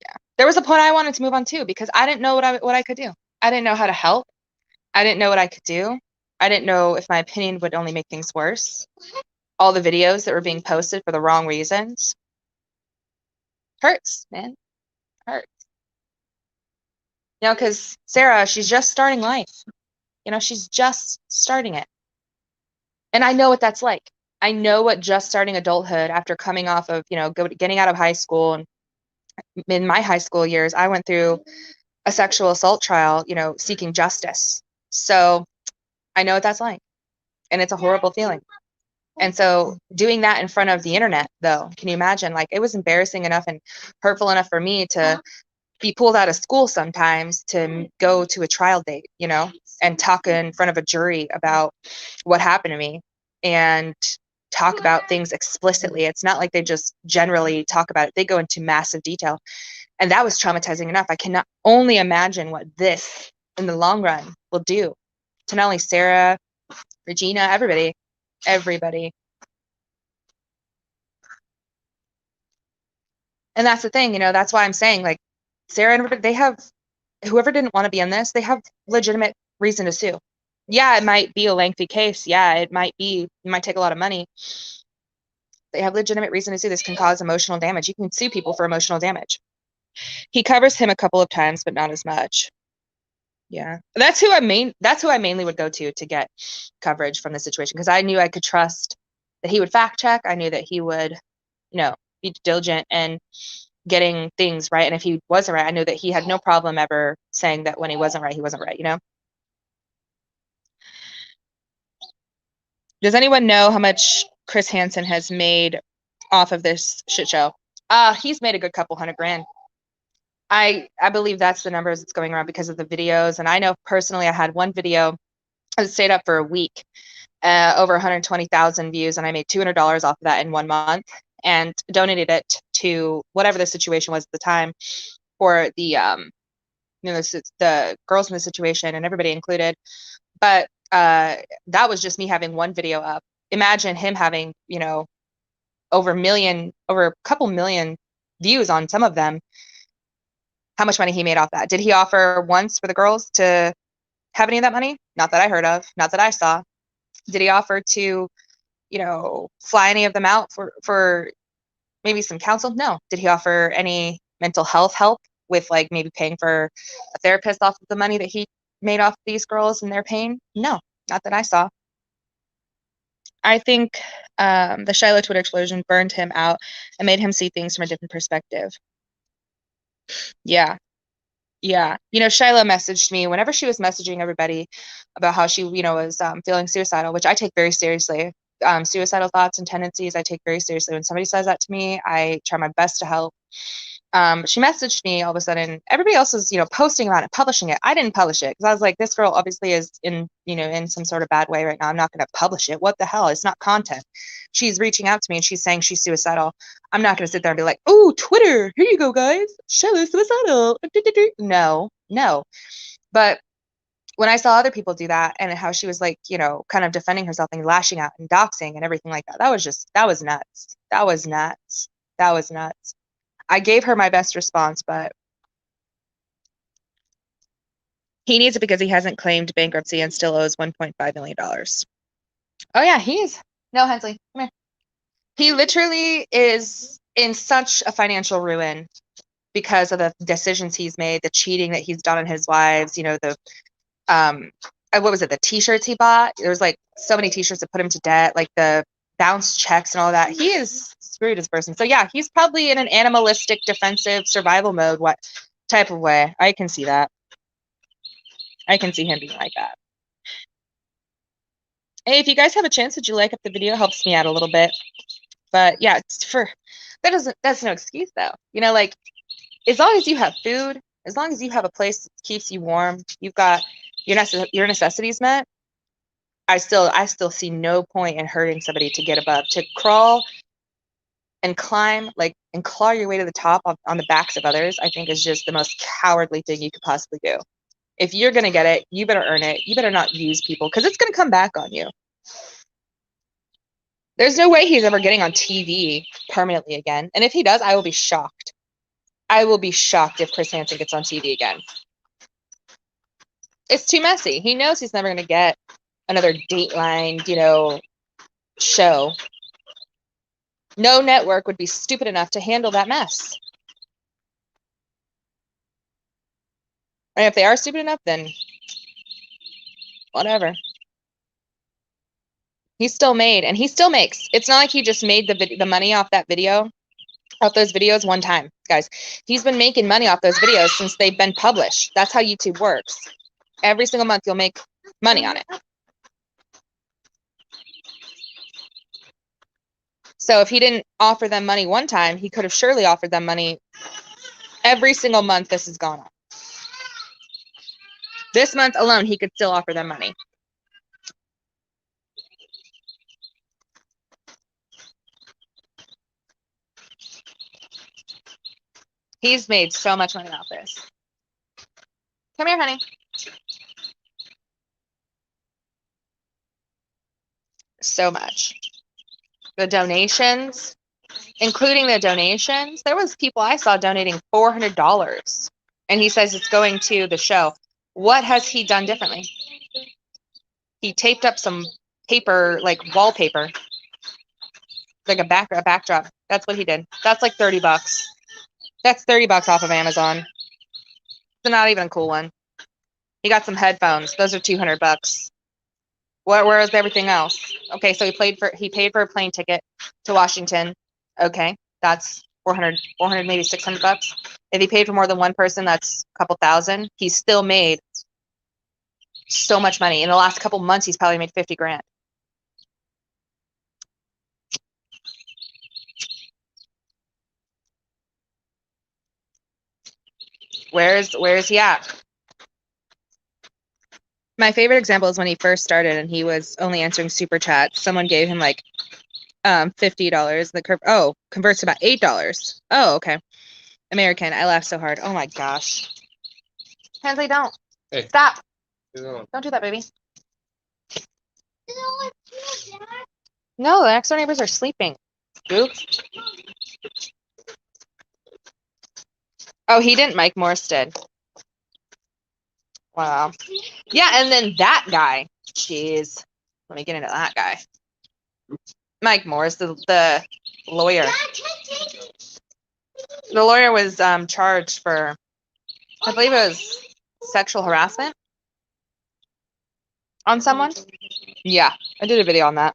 Yeah. There was a point I wanted to move on too because I didn't know what I could do. I didn't know how to help. I didn't know what I could do. I didn't know if my opinion would only make things worse. All the videos that were being posted for the wrong reasons. Hurts, man. Hurts. You know, because Sarah, she's just starting life. You know, she's just starting it. And I know what that's like. I know what just starting adulthood after coming off of, you know, getting out of high school. And in my high school years, I went through a sexual assault trial, you know, seeking justice. So I know what that's like. And it's a horrible feeling. And so doing that in front of the internet, though, can you imagine? Like, it was embarrassing enough and hurtful enough for me to be pulled out of school sometimes to go to a trial date, you know, and talk in front of a jury about what happened to me and talk about things explicitly. It's not like they just generally talk about it. They go into massive detail. And that was traumatizing enough. I cannot only imagine what this in the long run will do to not only Sarah, Regina, everybody. And that's the thing, you know, that's why I'm saying, like, Sarah and everybody, they have, whoever didn't want to be in this, they have legitimate reason to sue. Yeah, it might be a lengthy case. Yeah, it might take a lot of money. They have legitimate reason to sue. This can cause emotional damage. You can sue people for emotional damage. He covers him a couple of times, but not as much. Yeah, that's who I mainly would go to get coverage from the situation, because I knew I could trust that he would fact check. I knew that he would, you know, be diligent and getting things right. And if he wasn't right, I knew that he had no problem ever saying that when he wasn't right, he wasn't right, you know? Does anyone know how much Chris Hansen has made off of this shit show? He's made a good couple $100,000. I believe that's the numbers that's going around because of the videos. And I know personally, I had one video that stayed up for a week, over 120,000 views, and I made $200 off of that in 1 month and donated it to whatever the situation was at the time for the you know, the girls in the situation and everybody included. But that was just me having one video up. Imagine him having, you know, over a couple million views on some of them. How much money he made off that? Did he offer once for the girls to have any of that money? Not that I heard of, not that I saw. Did he offer to, you know, fly any of them out for maybe some counsel? No. Did he offer any mental health help with, like, maybe paying for a therapist off of the money that he made off these girls and their pain? No, not that I saw. I think the Shiloh Twitter explosion burned him out and made him see things from a different perspective. Yeah. Yeah. You know, Shiloh messaged me whenever she was messaging everybody about how she, you know, was feeling suicidal, which I take very seriously. Suicidal thoughts and tendencies, I take very seriously. When somebody says that to me, I try my best to help. She messaged me all of a sudden. Everybody else was, you know, posting about it, publishing it. I didn't publish it because I was like, this girl obviously is in, you know, in some sort of bad way right now. I'm not going to publish it. What the hell? It's not content. She's reaching out to me and she's saying she's suicidal. I'm not going to sit there and be like, oh, Twitter, here you go, guys. Shelley's suicidal. No. But when I saw other people do that and how she was, like, you know, kind of defending herself and lashing out and doxing and everything like that, that was nuts. That was nuts. I gave her my best response, but he needs it because he hasn't claimed bankruptcy and still owes $1.5 million. Oh, yeah, no, Hensley, come here. He literally is in such a financial ruin because of the decisions he's made, the cheating that he's done on his wives, you know, the, what was it, the t-shirts he bought? There's like so many t-shirts that put him to debt, like the bounce checks and all that. He is screwed as a person. So yeah, he's probably in an animalistic, defensive, survival mode, what type of way. I can see that. I can see him being like that. Hey, if you guys have a chance, would you like up the video? It helps me out a little bit. But yeah, that's no excuse though. You know, like, as long as you have food, as long as you have a place that keeps you warm, you've got your necessities met, I still see no point in hurting somebody to get above, to crawl and climb, like, and claw your way to the top on the backs of others. I think is just the most cowardly thing you could possibly do. If you're going to get it, you better earn it. You better not use people, because it's going to come back on you. There's no way he's ever getting on TV permanently again. And if he does, I will be shocked. I will be shocked if Chris Hansen gets on TV again. It's too messy. He knows he's never going to get another Dateline, you know, show. No network would be stupid enough to handle that mess. And if they are stupid enough, then whatever. He still made, and he still makes. It's not like he just made the money off that video, off those videos one time, guys. He's been making money off those videos since they've been published. That's how YouTube works. Every single month you'll make money on it. So if he didn't offer them money one time, he could have surely offered them money every single month this has gone on. This month alone, he could still offer them money. He's made so much money off this. Come here, honey. So much. The donations, including the donations, there was people I saw donating $400. And he says it's going to the show. What has he done differently? He taped up some paper, like wallpaper, like a backdrop. That's what he did. That's like $30. That's $30 off of Amazon. It's not even a cool one. He got some headphones. Those are $200. Where is everything else? Okay, so he paid for a plane ticket to Washington. Okay, that's 400, maybe $600. If he paid for more than one person, that's a couple thousand. He still made so much money. In the last couple months, he's probably made 50 grand. Where is he at? My favorite example is when he first started and he was only answering super chats. Someone gave him like $50. The converts to about $8. Oh, okay. American. I laughed so hard. Oh my gosh. Hensley, don't. Hey. Stop. No. Don't do that, baby. No, the next door neighbors are sleeping. Goof. Oh, he didn't. Mike Morse did. Wow. Yeah, and then that guy. Jeez. Let me get into that guy. Mike Morse, the lawyer. The lawyer was charged for, I believe it was sexual harassment on someone. Yeah, I did a video on that.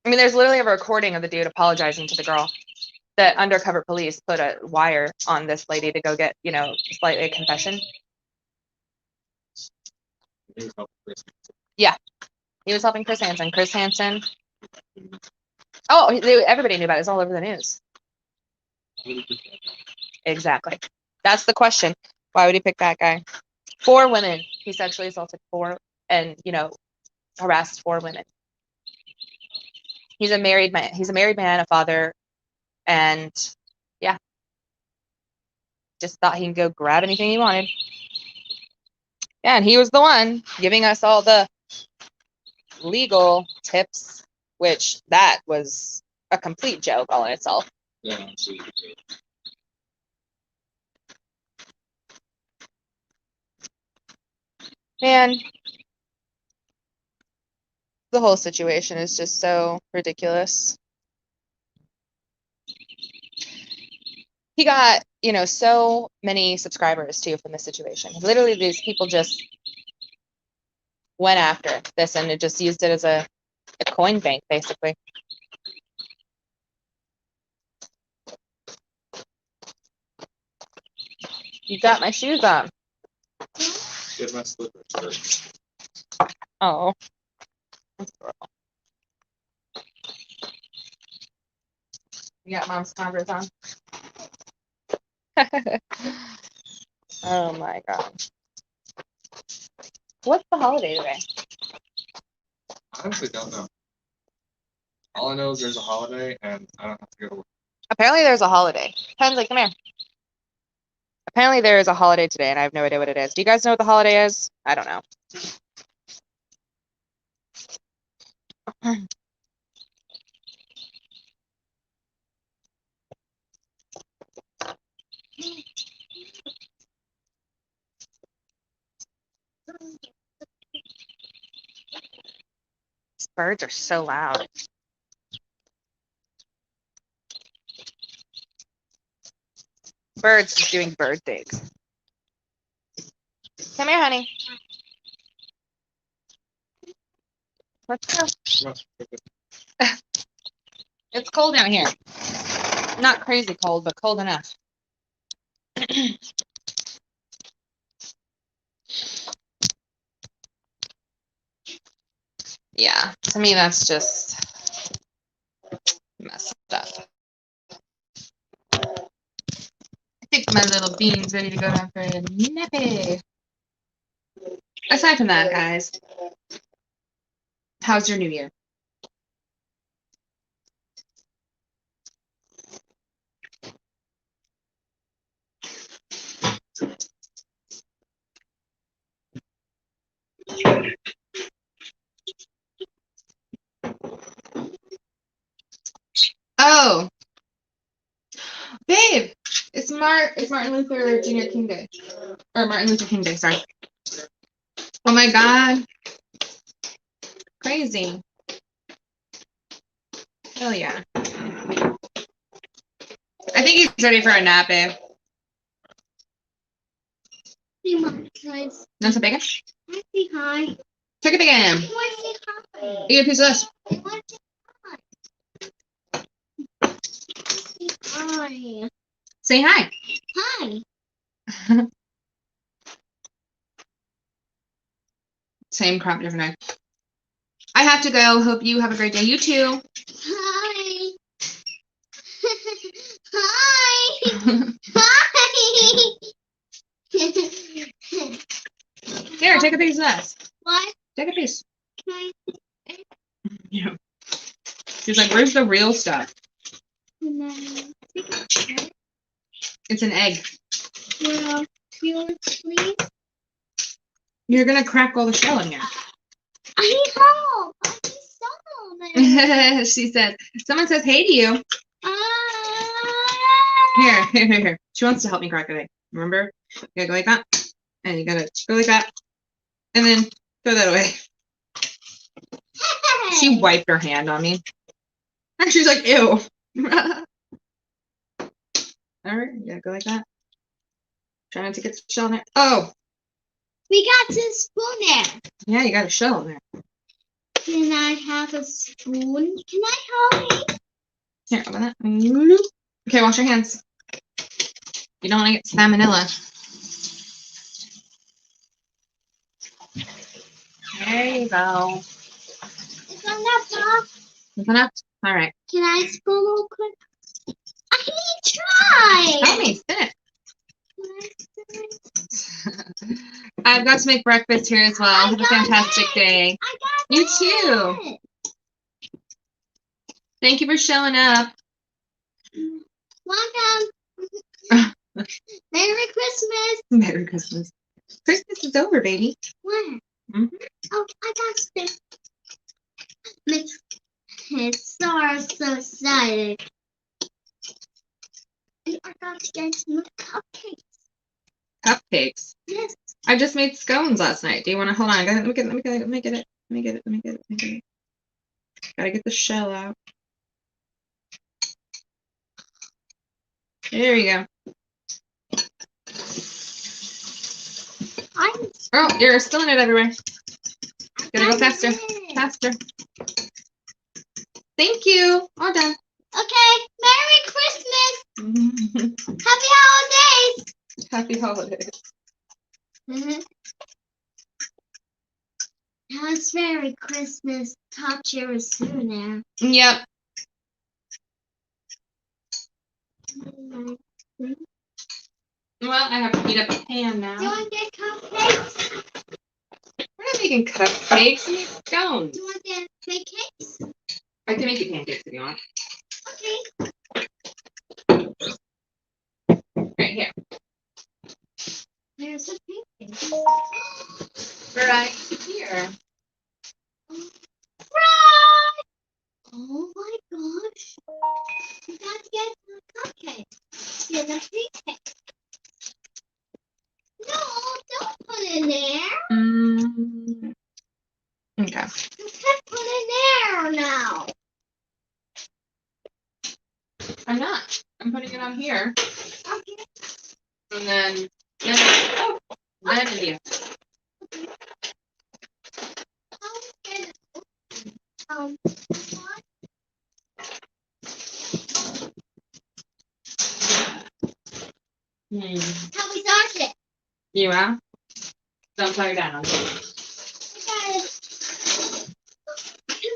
I mean, there's literally a recording of the dude apologizing to the girl. The undercover police put a wire on this lady to go get, slightly a confession. Yeah, he was helping Chris Hansen. Chris Hansen. Oh, everybody knew about it. It's all over the news. Exactly. That's the question. Why would he pick that guy? 4 women. He sexually assaulted 4 and, harassed 4 women. He's a married man. He's a married man, a father, and yeah. Just thought he could go grab anything he wanted. Yeah, and he was the one giving us all the legal tips, which that was a complete joke all in itself. Yeah, absolutely. Man, the whole situation is just so ridiculous. He got, so many subscribers too from this situation. Literally, these people just went after this and it just used it as a coin bank, basically. You got my shoes on. Get my slippers first. Oh. You got mom's Converse on. Oh my god. What's the holiday today? I honestly don't know. All I know is there's a holiday and I don't have to go to work. Apparently there's a holiday. Hensley, come here. Apparently there is a holiday today and I have no idea what it is. Do you guys know what the holiday is? I don't know. These birds are so loud. Birds just doing bird things. Come here, honey. Let's go. Must cook it. It's cold out here. Not crazy cold, but cold enough. Yeah, to me that's just messed up. I think my little bean's ready to go down for a nappy. Aside from that, guys, how's your new year? Oh, babe, it's Martin Luther Jr. King Day. Or Martin Luther King Day, sorry. Oh my God. Crazy. Hell yeah. I think he's ready for a nap, babe. Hey, Mom, can I Want some bacon? say hi? Take a bacon. I want to say hi. Eat a piece of this. I want to say hi. Say hi. Hi. Same crap, different day. I have to go. Hope you have a great day. You too. Hi. Hi. Hi. Here, take a piece of this. What? Take a piece. Can I? Yeah. She's like, where's the real stuff? Can I take a check? It's an egg. Well, yours, please. You're gonna crack all the shell in here. I need help. I need someone. She said, someone says hey to you. Ah. Here. She wants to help me crack the egg. Remember? You gotta go like that. And you gotta go like that. And then throw that away. She wiped her hand on me. And she's like, ew. Alright, you gotta go like that. Try not to get the shell in there. Oh! We got a spoon there. Yeah, you got a shell in there. Can I have a spoon? Can I help you? Here, open that. Okay, wash your hands. You don't want to get salmonella. There you go. It's on that top. Is that up? All right. Can I spoon real quick? I need to try. Help me, spin it. Can I try? I've got to make breakfast here as well. Have a fantastic day. I got You too. it. Thank you for showing up. Welcome. Merry Christmas. Merry Christmas. Christmas is over, baby. What? Mhm. Oh, I got this. It's so excited. We are going to get some cupcakes. Cupcakes. Yes. I just made scones last night. Do you want to hold on? Let me get it. Gotta get the shell out. There you go. Oh, you're spilling it everywhere. Gotta go faster. Faster. Thank you. All done. Okay. Merry Christmas. Happy holidays. Happy holidays. Now it's Merry Christmas. Talk to you soon there. Yep. Well, I have to heat up a pan now. Do you want to get cupcakes? We're not making cupcakes. We make scones. Do you want to get big cakes? I can make you pancakes if you want. Okay. Right here. There's a pancake. Right here. Right! Oh my gosh. You got to get the cupcake. Get the pancake. No, don't put it in there. Okay. You can't put it in there now. I'm not. I'm putting it on here. Okay. And then you. I'll get it. How we start it? You are? Don't play down. Can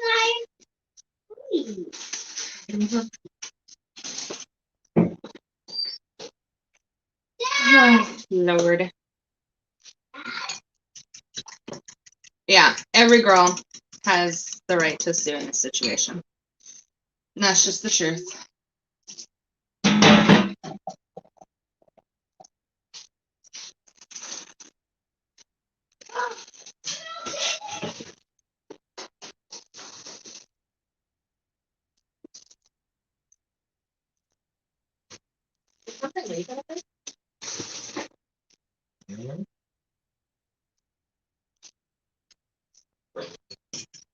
I? Please. Oh, Lord. Yeah, every girl has the right to sue in this situation. And that's just the truth.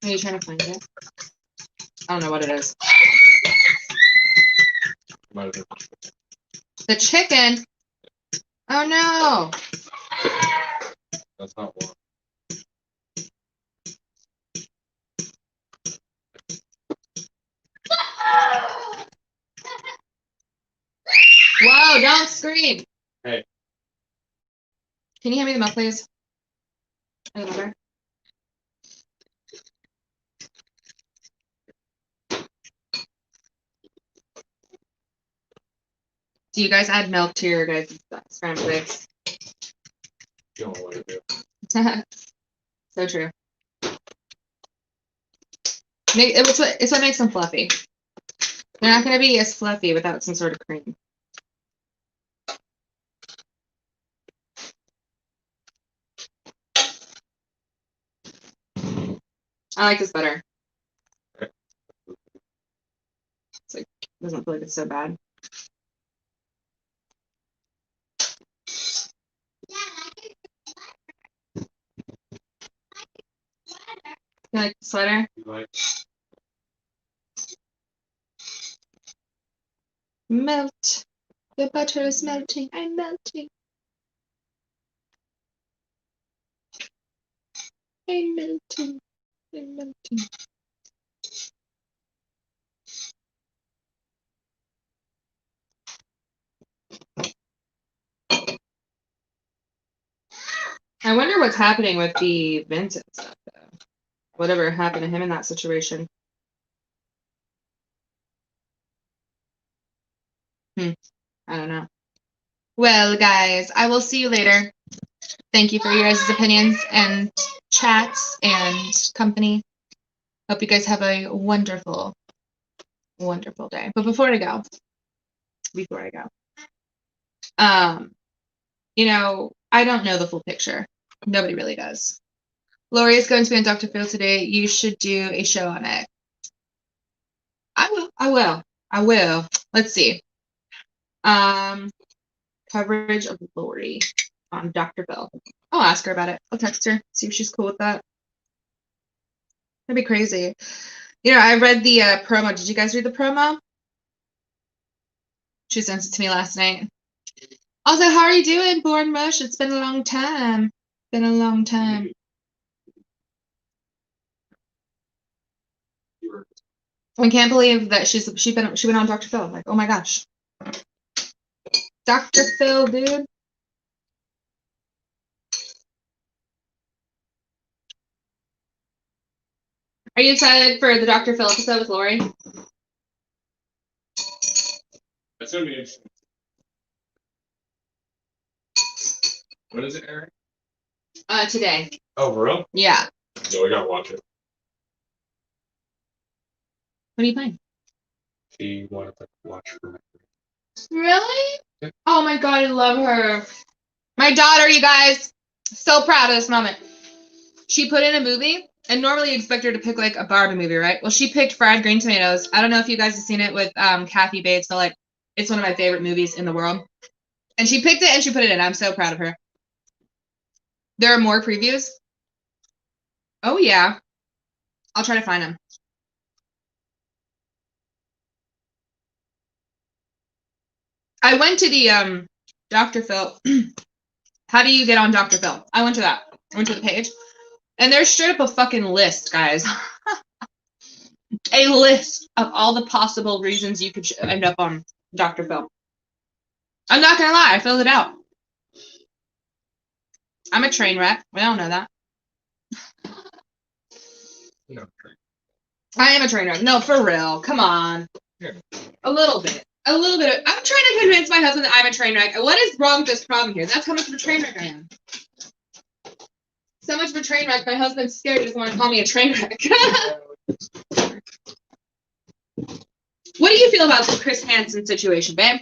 Are you trying to find it? I don't know what it is. The chicken? Oh no! That's not one. Whoa, don't scream! Hey. Can you hand me the milk, please? And the butter? Do you guys add milk to your guys' scrambled eggs? You don't know what to do. So true. It's what makes them fluffy. They're not going to be as fluffy without some sort of cream. I like this better. It's like, doesn't feel like it's so bad. You like the sweater? You like? Melt. The butter is melting. I'm melting. I'm melting. I'm melting. I wonder what's happening with the Vincent stuff, though. Whatever happened to him in that situation. I don't know. Well, guys, I will see you later. Thank you for your guys' opinions and chats and company. Hope you guys have a wonderful, wonderful day. But before I go, I don't know the full picture. Nobody really does. Lori is going to be on Dr. Phil today. You should do a show on it. I will. Let's see. Coverage of Lori on Dr. Phil. I'll ask her about it. I'll text her, see if she's cool with that. That'd be crazy. I read the promo. Did you guys read the promo? She sent it to me last night. Also, how are you doing, Born Mush? It's been a long time. Been a long time. I can't believe that she went on Dr. Phil. Like, oh my gosh. Dr. Phil, dude. Are you excited for the Dr. Phil episode with Lori? That's gonna be interesting. When is it airing? Today. Oh, for real? Yeah. No, we gotta watch it. What are you playing? She wanted to watch her. Really? Yeah. Oh my god, I love her. My daughter, you guys. So proud of this moment. She put in a movie, and normally you expect her to pick like a Barbie movie, right? Well, she picked Fried Green Tomatoes. I don't know if you guys have seen it with Kathy Bates, but like it's one of my favorite movies in the world. And she picked it and she put it in. I'm so proud of her. There are more previews. Oh yeah. I'll try to find them. I went to the Dr. Phil. How do you get on Dr. Phil? I went to that. I went to the page. And there's straight up a fucking list, guys. a list of all the possible reasons you could end up on Dr. Phil. I'm not gonna lie, I filled it out. I'm a train wreck. We all know that. No. I am a train wreck. No, for real. Come on. Yeah. A little bit. A little bit. I'm trying to convince my husband that I'm a train wreck. What is wrong with this problem here? That's how much of a train wreck I am. So much of a train wreck, my husband's scared. He doesn't want to call me a train wreck. What do you feel about the Chris Hansen situation, babe?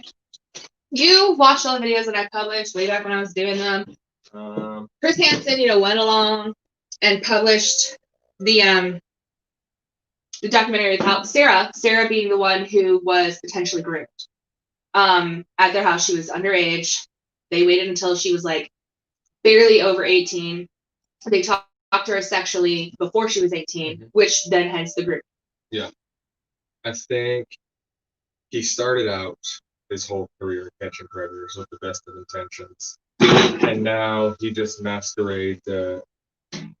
You watched all the videos that I published way back when I was doing them. Chris Hansen, went along and published the documentary about Sarah being the one who was potentially groomed. At their house, she was underage. They waited until she was like barely over 18. They talked to her sexually before she was 18, which then hence the group. Yeah. I think he started out his whole career catching predators with the best of intentions. And now he just masquerades.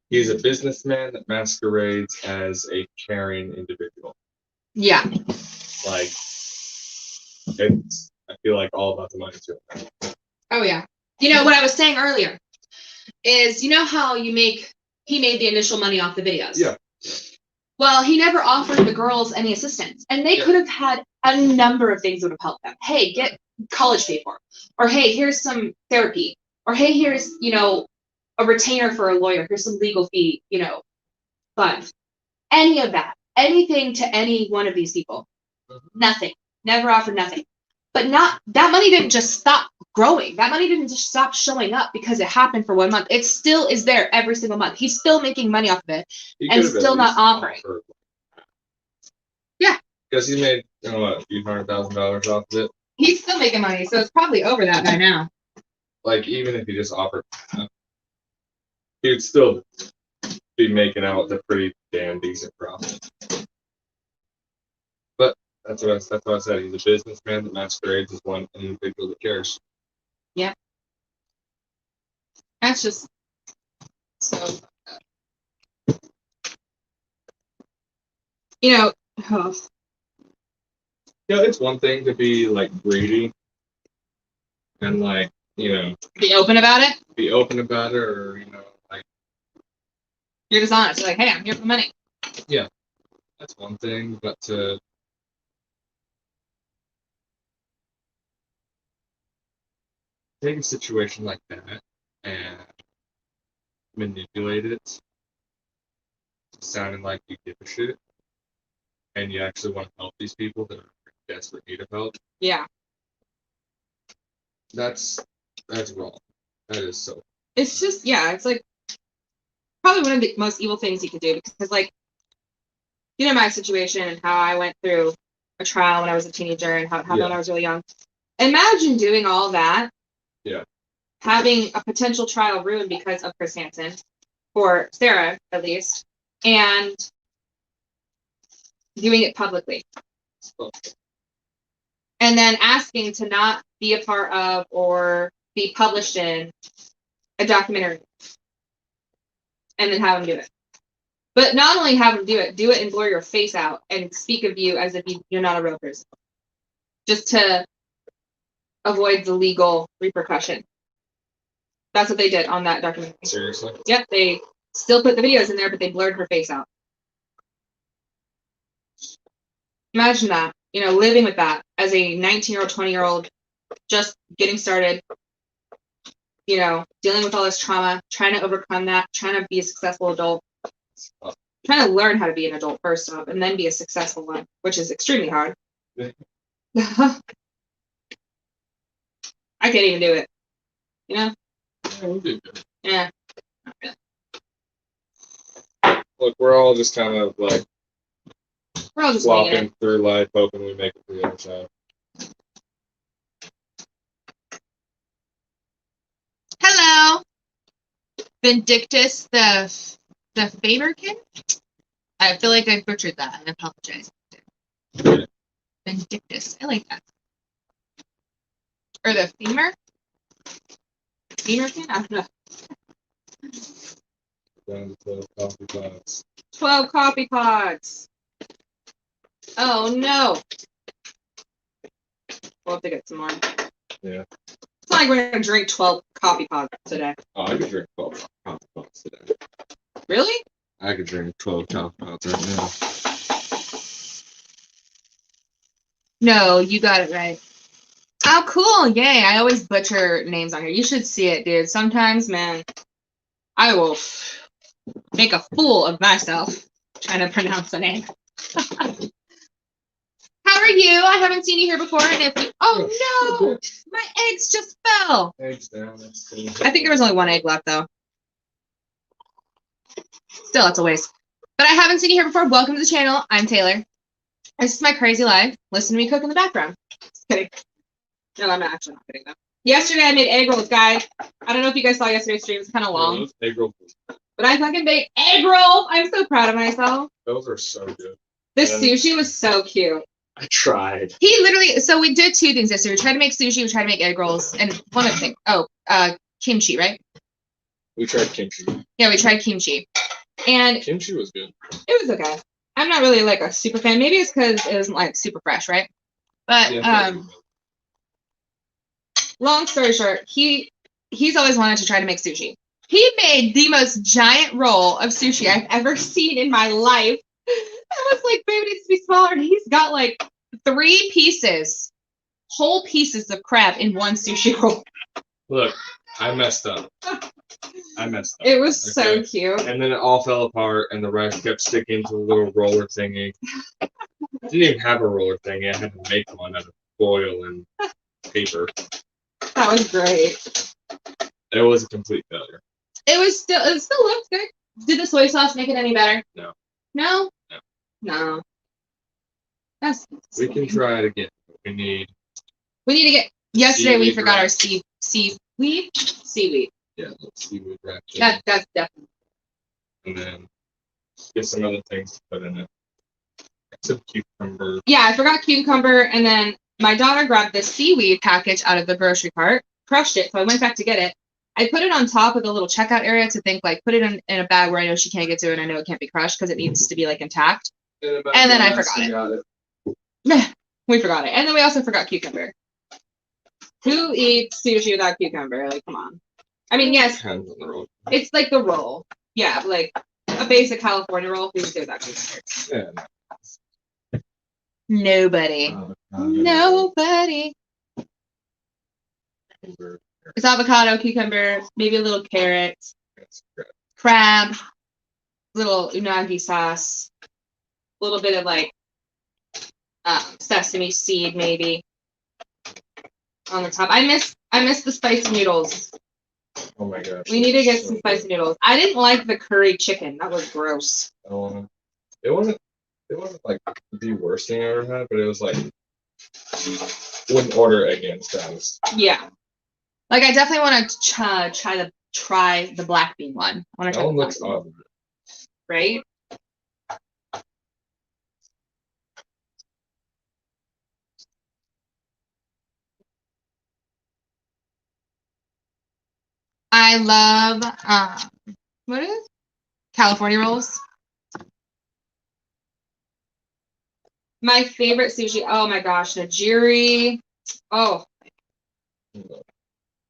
He's a businessman that masquerades as a caring individual. Yeah. Like, I feel like all about the money too. Oh, yeah. What I was saying earlier is, how he made the initial money off the videos? Yeah. Well, he never offered the girls any assistance. And they could have had a number of things that would have helped them. Hey, get college paid for. Or, hey, here's some therapy. Or, hey, here's, a retainer for a lawyer. Here's some legal fee, fund. Any of that. Anything to any one of these people. Nothing. Never offered nothing. But that money didn't just stop growing. That money didn't just stop showing up because it happened for 1 month. It still is there every single month. He's still making money off of it and still not offering. Yeah. Because he made, a few $100,000 off of it. He's still making money, so it's probably over that by now. Like, even if he just offered, he would still be making out with a pretty damn decent profit. But that's what I said. He's a businessman that masquerades as one individual that cares. Yeah. That's just so. Oh. It's one thing to be like greedy and like, be open about it. Be open about it, or like you're just honest. You're like, hey, I'm here for money. Yeah, that's one thing, but to take a situation like that and manipulate it, sounding like you give a shit, and you actually want to help these people that are in desperate need of help. Yeah. That's wrong. That is so. It's just, it's like probably one of the most evil things you could do because, like, my situation and how I went through a trial when I was a teenager and how it happened when I was really young. Imagine doing all that. Yeah. Having a potential trial ruined because of Chris Hansen, for Sarah at least, and doing it publicly. And then asking to not be a part of or be published in a documentary. And then have him do it. But not only have him do it and blur your face out and speak of you as if you're not a real person. Just to avoid the legal repercussion. That's what they did on that documentary. Seriously? Yep, they still put the videos in there, but they blurred her face out. Imagine that, living with that as a 19-year-old, 20-year-old, just getting started, dealing with all this trauma, trying to overcome that, trying to be a successful adult, trying to learn how to be an adult first off, and then be a successful one, which is extremely hard. I can't even do it. Yeah. Not really. Look, we're all just kind of like we're all just walking through life, hoping we make it to the other side. Hello, Vindictus, the Famerkin. I feel like I butchered that. I apologize. Vindictus. I like that. Or the femur. Famerkin. I don't know. Down to 12 coffee pods. 12 coffee pods. Oh no. We'll have to get some more. Yeah. It's not like we're gonna drink 12 coffee pods today. Oh, I could drink 12 coffee pots today. Really? I could drink 12 coffee pots right now. No, you got it right. Oh, cool. Yay. I always butcher names on here. You should see it, dude. Sometimes, man, I will make a fool of myself trying to pronounce a name. How are you? I haven't seen you here before. And if you, oh no, my eggs just fell. Eggs down. I think there was only one egg left, though. Still, it's a waste. But I haven't seen you here before. Welcome to the channel. I'm Taylor. This is my crazy life. Listen to me cook in the background. Just kidding. No, I'm actually not kidding, though. Yesterday, I made egg rolls, guys. I don't know if you guys saw yesterday's stream. It's kind of long. Egg rolls. But I fucking made egg rolls. I'm so proud of myself. Those are so good. This sushi was so cute. I tried. He literally, so we did two things yesterday. We tried to make sushi, we tried to make egg rolls, and one other thing. Oh, kimchi, right? We tried kimchi. Yeah, we tried kimchi. And Kimchi was good. it was okay. I'm not really like a super fan. Maybe it's because it wasn't like super fresh, right? But long story short, he's always wanted to try to make sushi. He made the most giant roll of sushi I've ever seen in my life. I was like, baby, it needs to be smaller. And he's got like 3 pieces, whole pieces of crab in one sushi roll. Look, I messed up. It was so cute. And then it all fell apart, and the rice kept sticking to the little roller thingy. I didn't even have a roller thingy. I had to make one out of foil and paper. That was great. It was a complete failure. It still looks good. Did the soy sauce make it any better? No. No? No. No. We can try it again. We need to get. Yesterday we seaweed forgot our wrap. seaweed. Seaweed. Yeah, let's see what wrap. That's definitely. And then get some other things to put in it. Some cucumber. Yeah, I forgot cucumber, and then my daughter grabbed the seaweed package out of the grocery cart, crushed it, so I went back to get it. I put it on top of the little checkout area to think, like, put it in a bag where I know she can't get to it and I know it can't be crushed because it needs to be, like, intact. And then I forgot it. We forgot it. And then we also forgot cucumber. Who eats sushi without cucumber? Like, come on. I mean, yes, it's like the roll. Yeah, like a basic California roll. Who would do without cucumber? Yeah. Nobody. Nobody. It's avocado, cucumber, maybe a little carrot, crab, little unagi sauce, a little bit of like sesame seed maybe on the top. I miss the spicy noodles. Oh my gosh. We need to get some spicy noodles. I didn't like the curry chicken. That was gross. It wasn't like the worst thing I ever had, but it was like wouldn't order it again, to be honest. Yeah. Like I definitely want to try the black bean one. I want to try That one the looks black bean. odd. Right? I love what is it? California rolls. My favorite sushi. Oh my gosh, nigiri. Oh.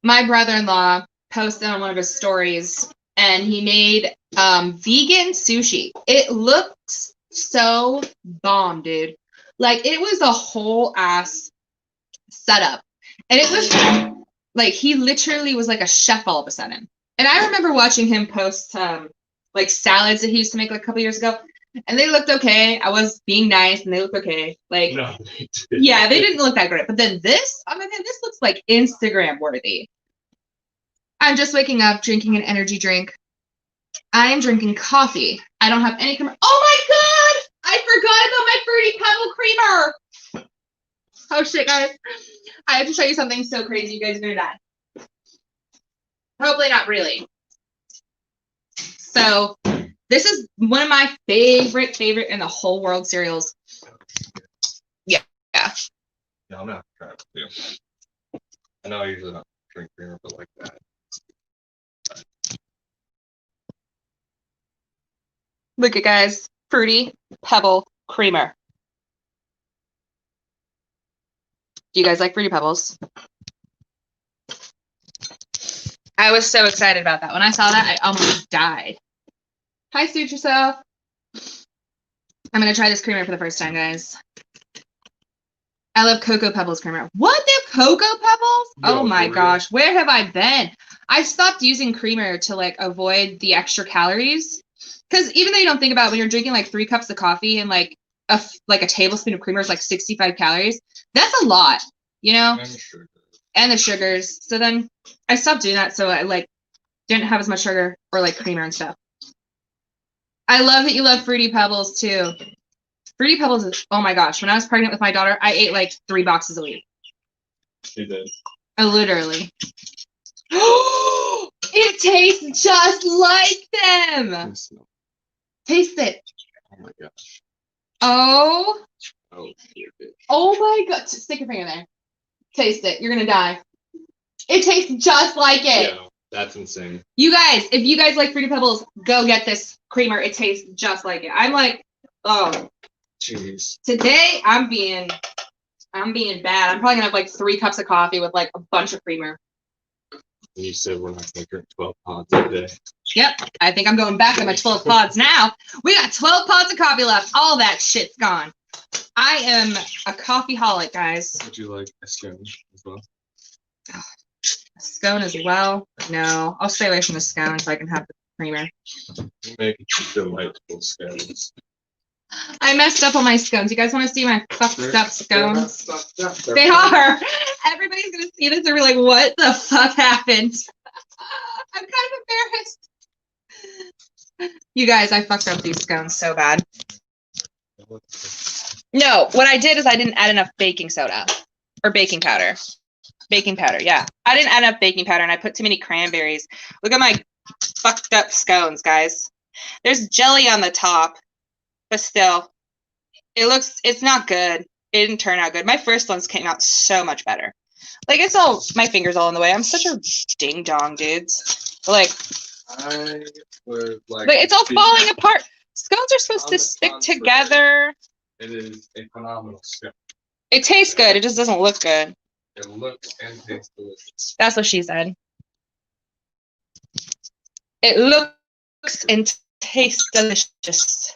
My brother-in-law posted on one of his stories and he made vegan sushi. It looks so bomb, dude. Like it was a whole ass setup. And it was like he literally was like a chef all of a sudden. And I remember watching him post like salads that he used to make like a couple years ago. And they looked okay. I was being nice and they looked okay. Like No, yeah, they didn't look that great. But then this, oh my god, this looks like Instagram worthy. I'm just waking up, drinking an energy drink. I am drinking coffee. I don't have any creamer. Oh my god! I forgot about my fruity pebble creamer. Oh shit, guys. I have to show you something so crazy. You guys are gonna die. Hopefully not really. So this is one of my favorite in the whole world cereals. Yeah. Yeah, I'm gonna have to try it too. I know I usually don't drink beer, but like that. Look at guys, fruity pebble creamer. Do you guys like Fruity Pebbles? I was so excited about that. When I saw that, I almost died. Hi, Suit Yourself. I'm going to try this creamer for the first time, guys. I love Cocoa Pebbles creamer. What? They have Cocoa Pebbles? Oh my gosh. Where have I been? I stopped using creamer to like avoid the extra calories. Because even though you don't think about it, when you're drinking like 3 cups of coffee and like a tablespoon of creamer is like 65 calories, that's a lot, you know? And the sugars. So then I stopped doing that so I like didn't have as much sugar or like creamer and stuff. I love that you love Fruity Pebbles too. Fruity Pebbles is, oh my gosh, when I was pregnant with my daughter, I ate like 3 boxes a week. She did. I literally. It tastes just like them. Taste it. Oh my gosh. Oh. Oh, Oh my god. Stick your finger there. Taste it. You're gonna die. It tastes just like it. Yeah, that's insane. You guys, if you guys like Fruity Pebbles, go get this creamer. It tastes just like it. I'm like, oh. Jeez. Today I'm being bad. I'm probably gonna have like 3 cups of coffee with like a bunch of creamer. You said we're not gonna drink 12 pods a day. Yep, I think I'm going back to my 12 pods now. We got 12 pods of coffee left. All that shit's gone. I am a coffeeholic, guys. Would you like a scone as well? A scone as well? No, I'll stay away from the scone so I can have the creamer. You make delightful scones. I messed up on my scones. You guys want to see my fucked up scones? They're They are. Everybody's going to see this and be like, what the fuck happened? I'm kind of embarrassed. You guys, I fucked up these scones so bad. No, what I did is I didn't add enough baking soda or baking powder. Baking powder, yeah. I didn't add enough baking powder and I put too many cranberries. Look at my fucked up scones, guys. There's jelly on the top, but still, it's not good. It didn't turn out good. My first ones came out so much better. Like, it's all, my finger's all in the way. I'm such a ding dong, dudes. Like, I would like it's all falling apart. Scones are supposed to stick together. It is a phenomenal scone. It tastes good. It just doesn't look good. It looks and tastes delicious. That's what she said. It looks and tastes delicious.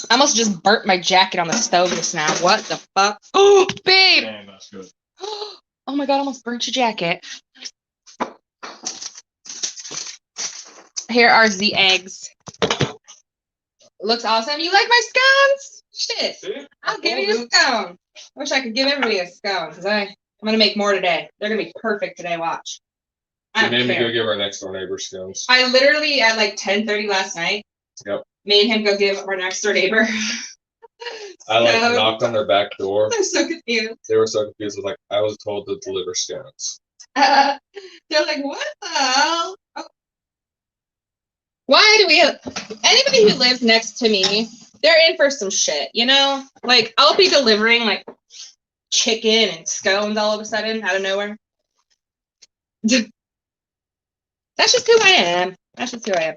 I almost just burnt my jacket on the stove just now. What the fuck? Oh, babe! Man, that's good. Oh my god, I almost burnt your jacket. Here are the eggs. Looks awesome. You like my scones? Shit. See? I'll give you a scone. I wish I could give everybody a scone because I'm going to make more today. They're going to be perfect today. Watch. I You don't made me care. go give our next door neighbor scones. I literally, at like 10:30 last night, Yep. made him go give our next door neighbor. I like So- knocked on their back door. They're so confused. They were so confused. I was like, I was told to deliver scones. They're like, what the hell? Oh. Why do we have anybody who lives next to me? They're in for some shit, you know? Like, I'll be delivering like chicken and scones all of a sudden out of nowhere. That's just who I am. That's just who I am.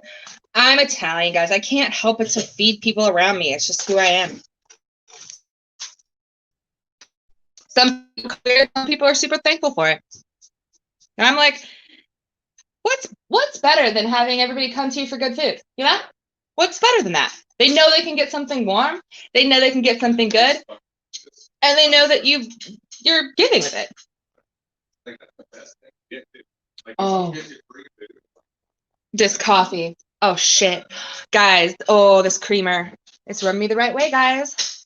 I'm Italian, guys. I can't help but to feed people around me. It's just who I am. Some people are super thankful for it. And I'm like, what's better than having everybody come to you for good food? You know? What's better than that? They know they can get something warm. They know they can get something good. And they know that you're giving with it. I think that's the best thing to get to. Like, Oh. if you get free food, This coffee. Oh, shit. Guys, oh, this creamer. It's rubbing me the right way, guys.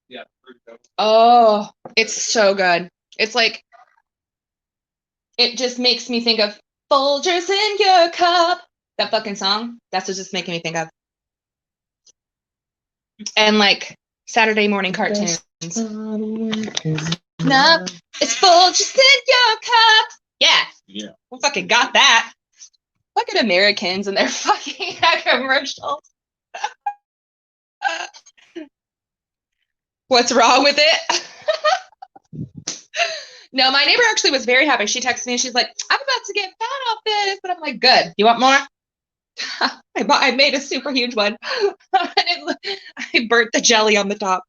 yeah, free food. Oh, it's so good. It's like, it just makes me think of Folgers in your cup. That fucking song. That's what's just making me think of. And like Saturday morning cartoons. No, it's Folgers in your cup. Yeah, Yeah. we fucking got that. Look at Americans and their fucking commercials. What's wrong with it? No, my neighbor actually was very happy. She texted me and she's like, I'm about to get fat off this. But I'm like, good. You want more? I made a super huge one. I burnt the jelly on the top.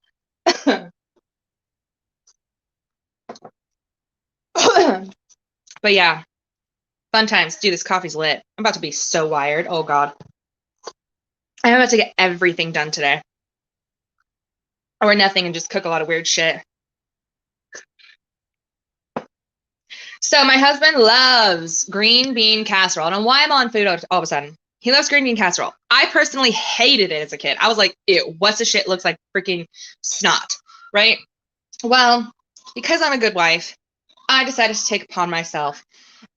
But yeah, fun times. Dude, this coffee's lit. I'm about to be so wired. Oh God. I'm about to get everything done today. Or nothing and just cook a lot of weird shit. So my husband loves green bean casserole. I don't know why I'm on food all of a sudden. He loves green bean casserole. I personally hated it as a kid. I was like, ew, what's the shit? It looks like freaking snot, right? Well, because I'm a good wife, I decided to take upon myself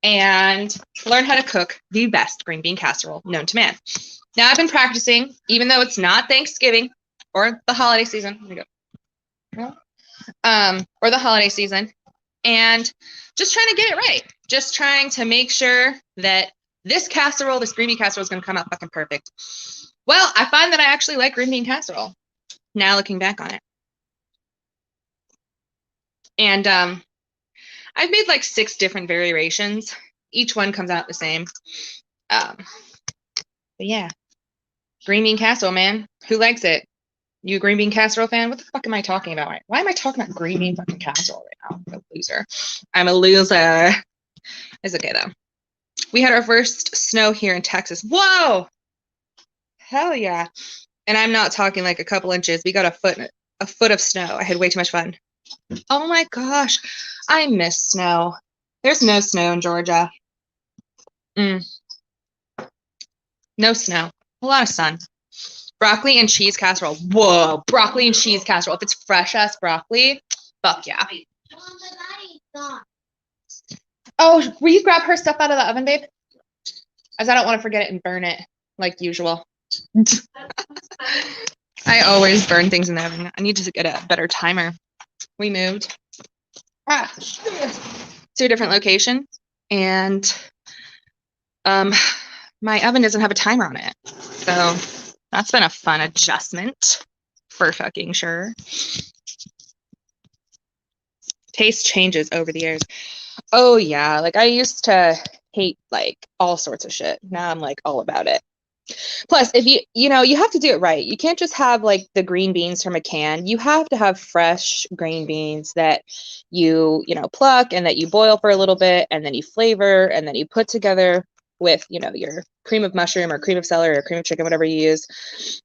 and learn how to cook the best green bean casserole known to man. Now I've been practicing, even though it's not Thanksgiving or the holiday season. Let me go. Or the holiday season, and just trying to get it right. Just trying to make sure that this casserole, this green bean casserole, is going to come out fucking perfect. Well, I find that I actually like green bean casserole now looking back on it. And I've made like 6 different variations. Each one comes out the same. But yeah, green bean casserole, man. Who likes it? You a green bean casserole fan? What the fuck am I talking about? Why am I talking about green bean fucking casserole right now? I'm a loser. I'm a loser. It's okay though. We had our first snow here in Texas. Whoa! Hell yeah. And I'm not talking like a couple inches. We got a foot of snow. I had way too much fun. Oh my gosh. I miss snow. There's no snow in Georgia. No snow. A lot of sun. Broccoli and cheese casserole. Whoa, broccoli and cheese casserole. If it's fresh ass broccoli, fuck yeah. Oh, will you grab her stuff out of the oven, babe? As I don't want to forget it and burn it like usual. I always burn things in the oven. I need to get a better timer. We moved to a different location, and my oven doesn't have a timer on it. So that's been a fun adjustment for fucking sure. Taste changes over the years. Oh yeah, like I used to hate like all sorts of shit. Now I'm like all about it. Plus, if you have to do it right. You can't just have like the green beans from a can. You have to have fresh green beans that you pluck and that you boil for a little bit and then you flavor and then you put together with, your cream of mushroom or cream of celery or cream of chicken, whatever you use.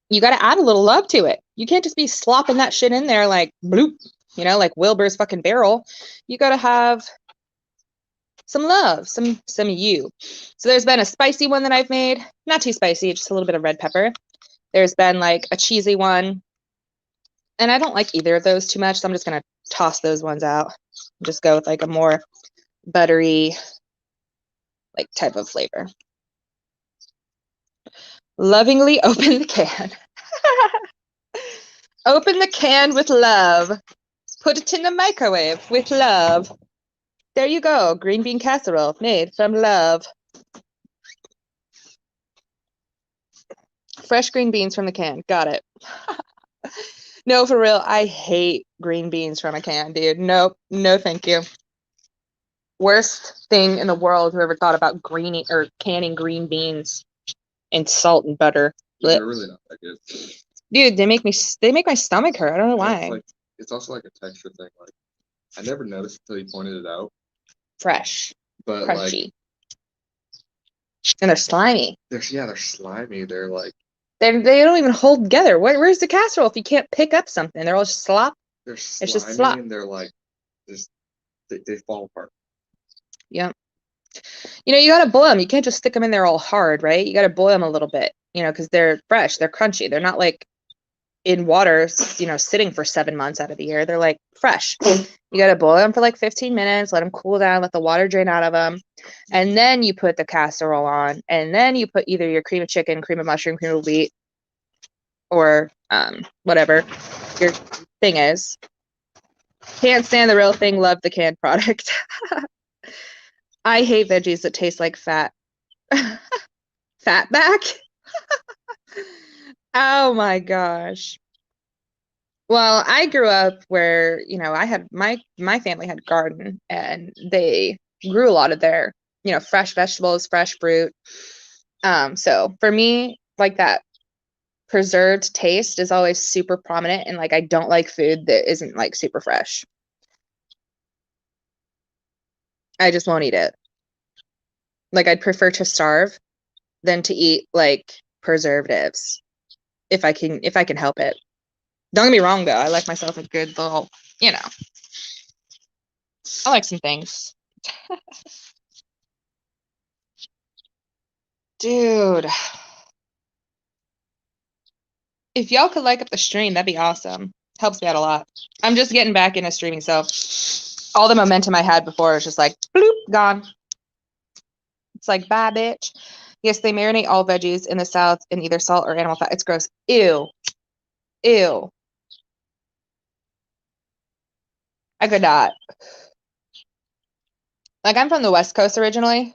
You got to add a little love to it. You can't just be slopping that shit in there like bloop, like Wilbur's fucking barrel. You got to have some love, some you. So there's been a spicy one that I've made. Not too spicy, just a little bit of red pepper. There's been like a cheesy one. And I don't like either of those too much, so I'm just going to toss those ones out. Just go with like a more buttery like type of flavor. Lovingly open the can. Open the can with love. Put it in the microwave with love. There you go. Green bean casserole made from love. Fresh green beans from the can. Got it. No, for real. I hate green beans from a can, dude. Nope. No, thank you. Worst thing in the world whoever thought about canning green beans in salt and butter. They're really not that good. Dude, they make my stomach hurt. I don't know why. It's also like a texture thing. Like I never noticed until you pointed it out. Fresh, but crunchy, and they're slimy. They're slimy. They're like they don't even hold together. Where's the casserole if you can't pick up something? They're all just slop. They're slimy, it's just slop. And they're like just they fall apart. Yeah. You got to boil them. You can't just stick them in there all hard, right? You got to boil them a little bit, because they're fresh. They're crunchy. They're not like in water, sitting for 7 months out of the year. They're like fresh. You got to boil them for like 15 minutes, let them cool down, let the water drain out of them. And then you put the casserole on. And then you put either your cream of chicken, cream of mushroom, cream of wheat, or whatever your thing is. Can't stand the real thing, love the canned product. I hate veggies that taste like fat. Fat back? Oh my gosh. Well, I grew up where, I had my family had a garden and they grew a lot of their, fresh vegetables, fresh fruit. So for me, like that preserved taste is always super prominent, and like I don't like food that isn't like super fresh. I just won't eat it. Like, I'd prefer to starve than to eat like preservatives if I can help it. Don't get me wrong though, I like myself a good little, I like some things. Dude. If y'all could like up the stream, that'd be awesome. Helps me out a lot. I'm just getting back into streaming, so all the momentum I had before is just like bloop, gone. It's like, bye, bitch. Yes, they marinate all veggies in the South in either salt or animal fat. It's gross. Ew. Ew. I could not. Like, I'm from the West Coast originally.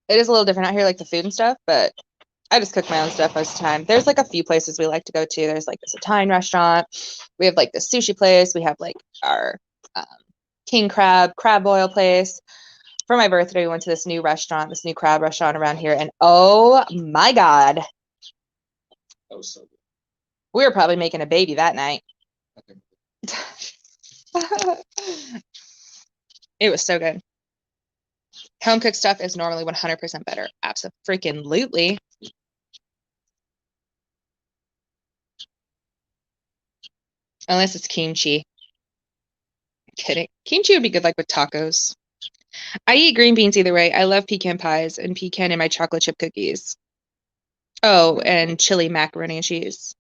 It is a little different out here, like the food and stuff, but I just cook my own stuff most of the time. There's like a few places we like to go to. There's like this Italian restaurant. We have like this sushi place. We have like our king crab boil place. For my birthday, we went to this new crab restaurant around here, and oh my God. That was so good. We were probably making a baby that night. It was so good. Home cooked stuff is normally 100% better. Absolutely. Unless it's kimchi. Kidding. Kimchi would be good like with tacos. I eat green beans either way. I love pecan pies and pecan in my chocolate chip cookies. Oh, and chili macaroni and cheese.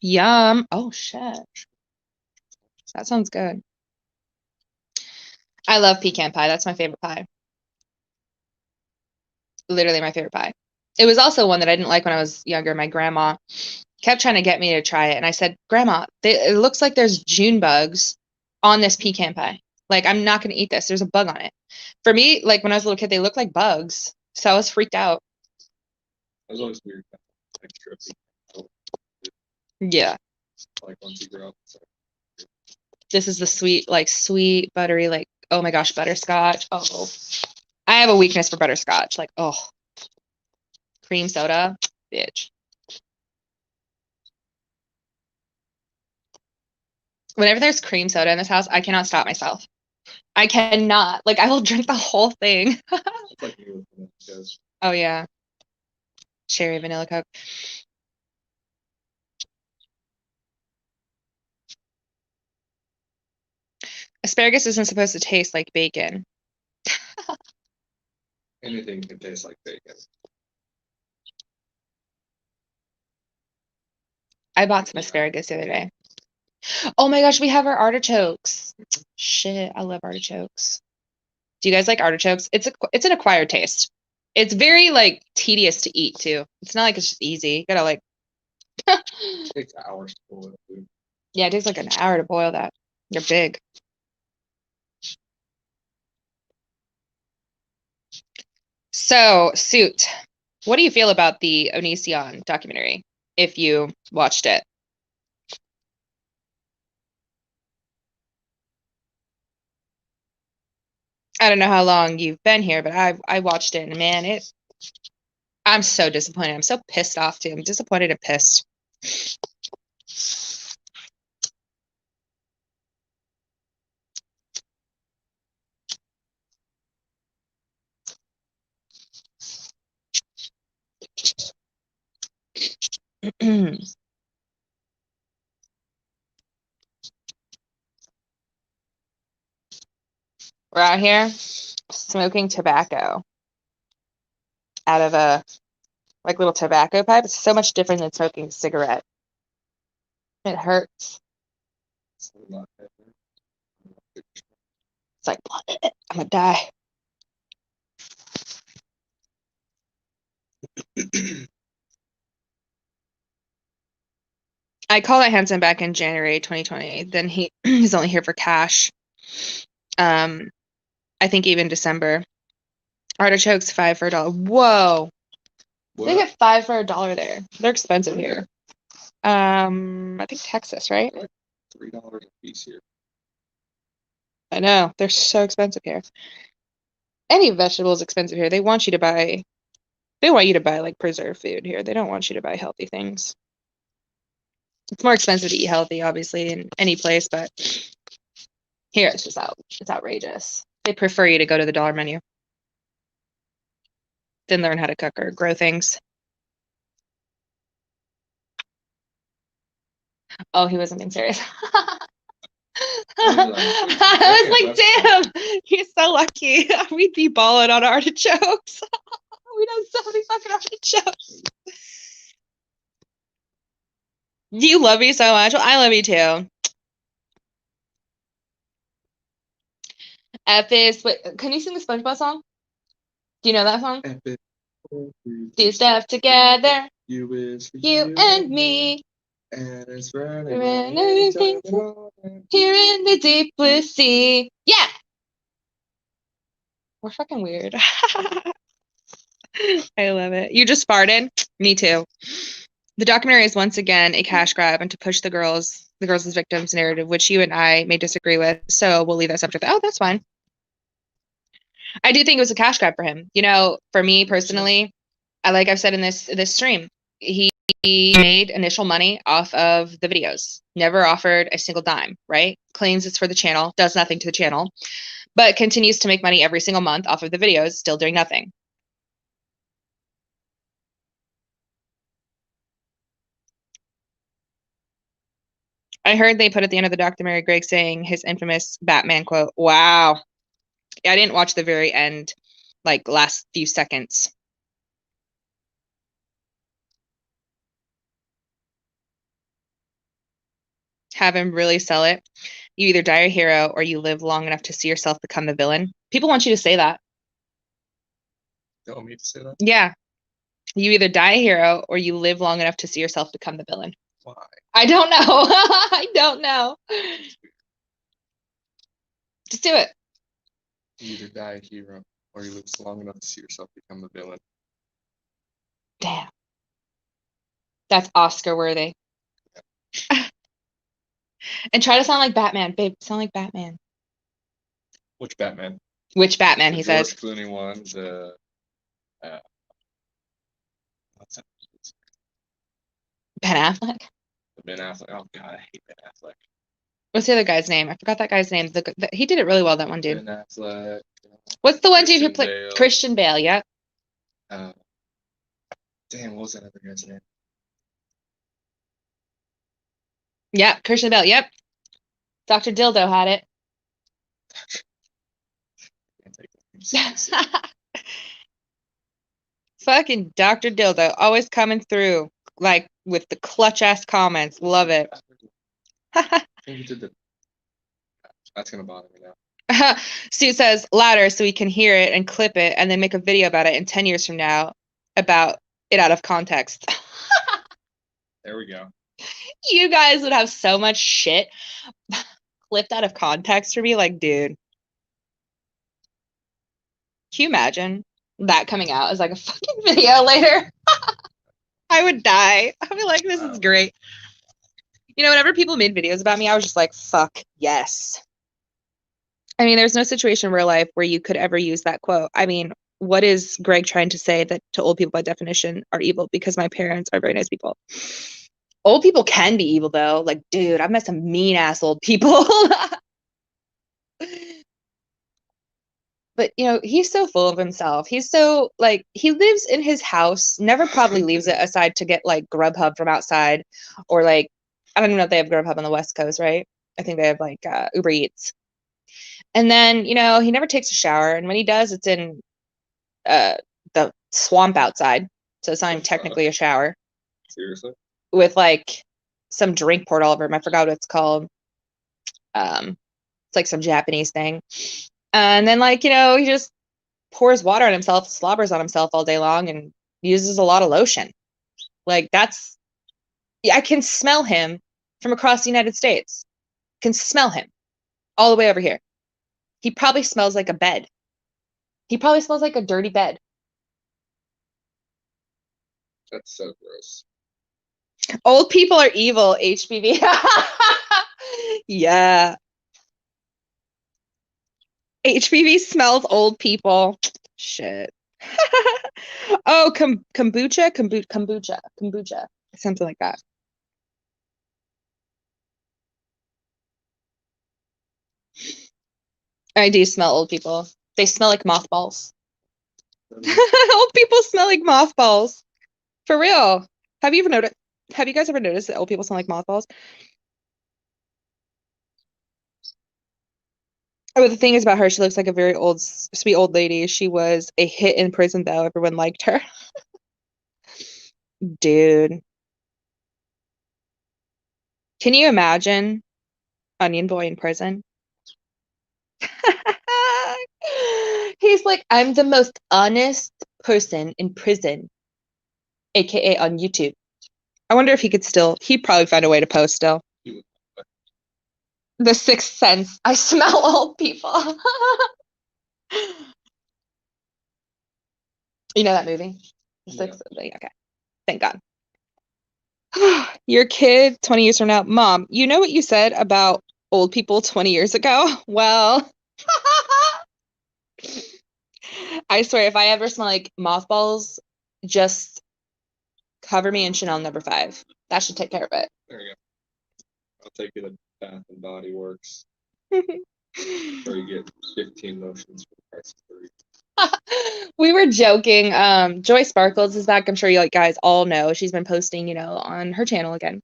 Yum. Oh, shit. That sounds good. I love pecan pie. That's my favorite pie. Literally my favorite pie. It was also one that I didn't like when I was younger. My grandma kept trying to get me to try it. And I said, Grandma, it looks like there's June bugs on this pecan pie. Like, I'm not going to eat this. There's a bug on it. For me, like when I was a little kid, they looked like bugs. So I was freaked out. That was always weird. Like, Yeah. like once you grow up. So. This is the sweet, buttery, like, oh my gosh, butterscotch. Oh, I have a weakness for butterscotch. Like, oh, cream soda, bitch. Whenever there's cream soda in this house, I cannot stop myself. I cannot. Like, I will drink the whole thing. It's like you with Oh, yeah. Cherry vanilla Coke. Asparagus isn't supposed to taste like bacon. Anything can taste like bacon. I bought some asparagus the other day. Oh my gosh, we have our artichokes. Shit, I love artichokes. Do you guys like artichokes? It's an acquired taste. It's very like tedious to eat too. It's not like it's just easy. You gotta like It takes hours to boil it. Yeah, it takes like an hour to boil that. They're big. So, Suit, what do you feel about the Onision documentary, if you watched it? I don't know how long you've been here, but I watched it, and man, I'm so disappointed. I'm so pissed off too. I'm disappointed and pissed. We're out here smoking tobacco out of a like little tobacco pipe. It's so much different than smoking a cigarette. It hurts. It's like, I'm gonna die. I called out Hansen back in January 2020. Then he's only here for cash. I think even December. Artichokes $5 for $1. Whoa. What? They get $5 for $1 there. They're expensive here. I think Texas, right? $3 a piece here. I know. They're so expensive here. Any vegetable is expensive here. They want you to buy like preserved food here. They don't want you to buy healthy things. It's more expensive to eat healthy, obviously, in any place, but Here, it's just it's outrageous. They prefer you to go to the dollar menu than learn how to cook or grow things. Oh, he wasn't being serious. I was like, damn, he's so lucky. We'd be balling on artichokes. We'd have so many fucking artichokes. You love me so much. Well, I love you too. F is, wait, can you sing the SpongeBob song? Do you know that song? Do stuff together. You and me. And it's Here in the deep blue sea. Yeah! We're fucking weird. I love it. You just farted? Me too. The documentary is once again a cash grab and to push the girls as victims narrative, which you and I may disagree with. So we'll leave that subject. Oh, that's fine. I do think it was a cash grab for him. You know, for me personally, like I've said in this stream, he made initial money off of the videos. Never offered a single dime, right? Claims it's for the channel, does nothing to the channel, but continues to make money every single month off of the videos, still doing nothing. I heard they put at the end of the documentary Greg saying his infamous Batman quote. Wow. I didn't watch the very end, like last few seconds. Have him really sell it. You either die a hero or you live long enough to see yourself become the villain. People want you to say that. They want me to say that? Yeah. You either die a hero or you live long enough to see yourself become the villain. Why? I don't know. I don't know. Just do it. You either die a hero or you live long enough to see yourself become the villain. Damn. That's Oscar worthy. And try to sound like Batman. Babe, sound like Batman. Which Batman? Which Batman, he says. George Clooney one, what's that? Ben Affleck? Ben Affleck. Oh god, I hate Ben Affleck. What's the other guy's name? I forgot that guy's name. He did it really well, that one dude. Ben Affleck. What's the one dude who played Christian Bale? Yeah. Damn, what was that other guy's name? Yep, Christian Bale. Yep. Dr. Dildo had it. Fucking Dr. Dildo, always coming through, like with the clutch ass comments. Love it. I think he did the. That's gonna bother me now. Stu says louder so we can hear it and clip it and then make a video about it in 10 years from now about it out of context. There we go. You guys would have so much shit clipped out of context for me. Like, dude, can you imagine that coming out as like a fucking video later? I would die. I'd be like, this is great. You know, whenever people made videos about me, I was just like, fuck yes. I mean, there's no situation in real life where you could ever use that quote. I mean, what is Greg trying to say that to old people by definition are evil? Because my parents are very nice people. Old people can be evil though. Like, dude, I've met some mean ass old people. But you know, he's so full of himself. He's so like he lives in his house, never probably leaves it aside to get like Grubhub from outside, or like I don't even know if they have Grubhub on the West Coast, right? I think they have like Uber Eats. And then, you know, he never takes a shower, and when he does, it's in the swamp outside, so it's not even technically a shower. Seriously? With like some drink poured all over him. I forgot what it's called. It's like some Japanese thing. And then, like, you know, he just pours water on himself, slobbers on himself all day long, and uses a lot of lotion. Like, that's, I can smell him from across the United States. Can smell him all the way over here. He probably smells like a bed. He probably smells like a dirty bed. That's so gross. Old people are evil, HPV. Yeah. HPV smells old people. Shit. Oh, kombucha, something like that. I do smell old people. They smell like mothballs. Old people smell like mothballs. For real. Have you guys ever noticed that old people smell like mothballs? Oh, the thing is about her, she looks like a very old, sweet old lady. She was a hit in prison, though. Everyone liked her. Dude. Can you imagine Onion Boy in prison? He's like, I'm the most honest person in prison, aka on YouTube. I wonder if he'd probably find a way to post still. The Sixth Sense. I smell old people. You know that movie? The Sixth. Okay. Thank God. Your kid 20 years from now, Mom, you know what you said about old people 20 years ago? Well, I swear, if I ever smell like mothballs, just cover me in Chanel No. 5. That should take care of it. There you go. I'll take you to Bath and Body Works. Where you get 15 lotions for the price of 3. We were joking. Joy Sparkles is back. I'm sure you guys all know. She's been posting, on her channel again.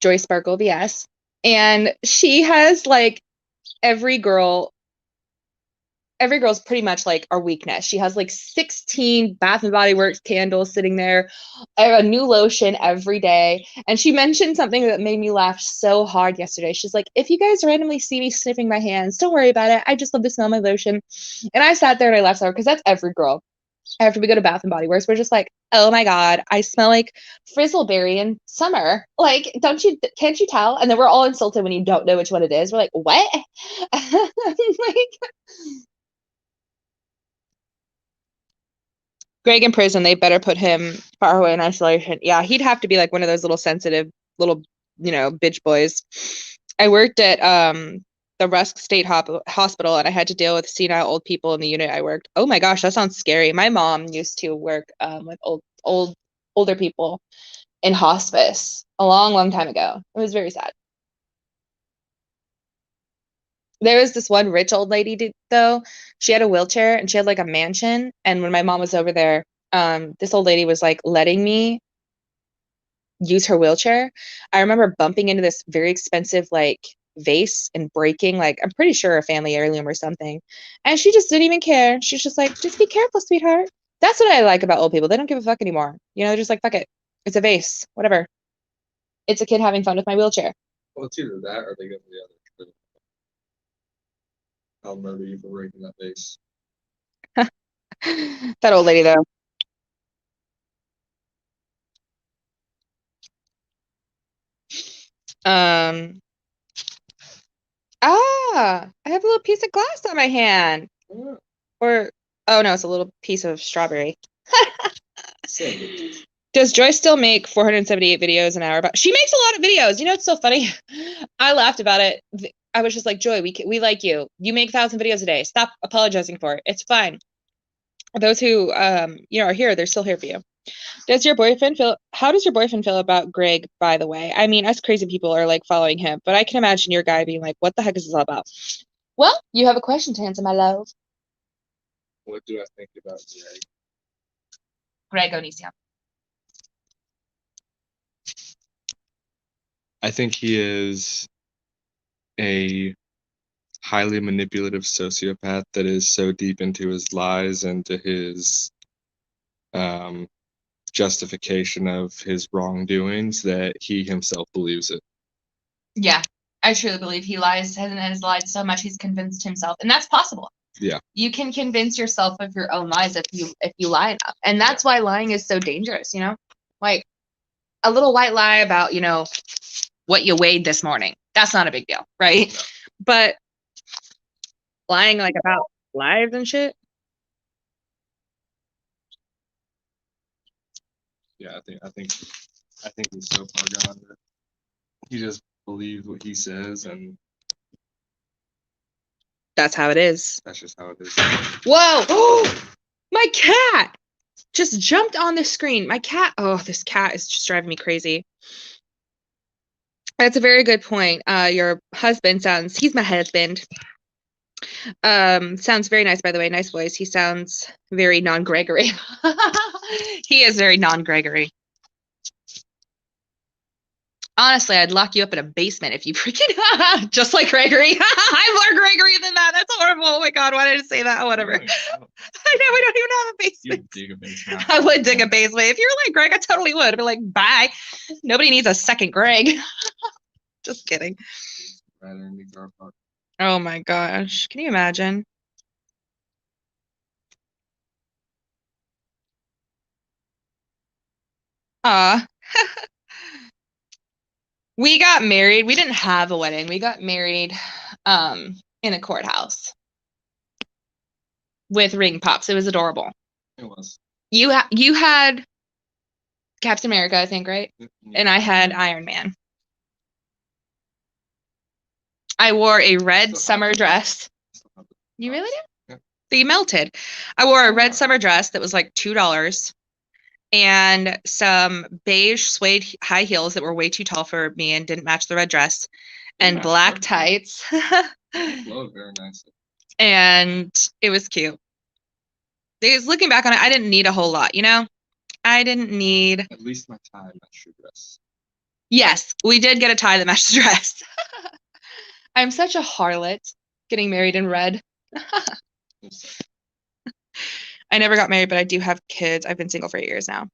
Joy Sparkle BS. And she has like every girl's pretty much like our weakness. She has like 16 Bath and Body Works candles sitting there, a new lotion every day. And she mentioned something that made me laugh so hard yesterday. She's like, if you guys randomly see me sniffing my hands, don't worry about it. I just love to smell my lotion. And I sat there and I laughed so hard because that's every girl. After we go to Bath and Body Works, we're just like, oh my God, I smell like frizzleberry in summer. Like, can't you tell? And then we're all insulted when you don't know which one it is. We're like, what? Like, Greg in prison, they better put him far away in isolation. Yeah, he'd have to be like one of those little sensitive little, bitch boys. I worked at the Rusk State Hospital, and I had to deal with senile old people in the unit I worked. Oh my gosh, that sounds scary. My mom used to work with older people in hospice a long, long time ago. It was very sad. There was this one rich old lady, though. She had a wheelchair and she had like a mansion. And when my mom was over there, this old lady was like letting me use her wheelchair. I remember bumping into this very expensive like vase and breaking, like, I'm pretty sure a family heirloom or something. And she just didn't even care. She's just like, just be careful, sweetheart. That's what I like about old people. They don't give a fuck anymore. They're just like, fuck it. It's a vase. Whatever. It's a kid having fun with my wheelchair. Well, it's either that or they go to the other. I'll murder you for breaking that vase. That old lady, though. I have a little piece of glass on my hand. Or, oh no, it's a little piece of strawberry. Does Joy still make 478 videos an hour? She makes a lot of videos. It's so funny. I laughed about it. I was just like, Joy, we like you. You make 1,000 videos a day. Stop apologizing for it. It's fine. Those who are here, they're still here for you. How does your boyfriend feel about Greg, by the way? I mean, us crazy people are like following him, but I can imagine your guy being like, what the heck is this all about? Well, you have a question to answer, my love. What do I think about Greg Onision. I think he is a highly manipulative sociopath that is so deep into his lies and to his justification of his wrongdoings that he himself believes it. Yeah, I truly believe he has lied so much he's convinced himself, and that's possible. Yeah, you can convince yourself of your own lies if you lie enough, and that's why lying is so dangerous. Like a little white lie about what you weighed this morning. That's not a big deal, right? No. But lying like about lives and shit. Yeah, I think he's so far gone that he just believes what he says, and that's how it is. That's just how it is. Whoa! My cat just jumped on the screen. My cat. Oh, this cat is just driving me crazy. That's a very good point. Your husband he's my husband. Sounds very nice, by the way. Nice voice. He sounds very non-Gregory. He is very non-Gregory. Honestly, I'd lock you up in a basement if you freaking just like Gregory. I'm more Gregory than that. That's horrible. Oh my god, why did I say that? Whatever. I know we don't even have a basement. You dig a basement. I would dig a basement. If you were like Greg, I totally would. I'd be like, bye. Nobody needs a second Greg. Just kidding. Oh my gosh. Can you imagine? We got married. We didn't have a wedding. We got married in a courthouse with ring pops. It was adorable. It was. You had Captain America, I think, right? And I had Iron Man. I wore a red summer dress. You really did? Yeah. They melted. I wore a red summer dress that was like $2 and some beige suede high heels that were way too tall for me and didn't match the red dress and black tights. Flowed very nicely. And it was cute. Because looking back on it, I didn't need a whole lot, you know? I didn't need... At least my tie matched your dress. Yes, we did get a tie that matched the dress. I'm such a harlot getting married in red. I never got married, but I do have kids. I've been single for 8 years now.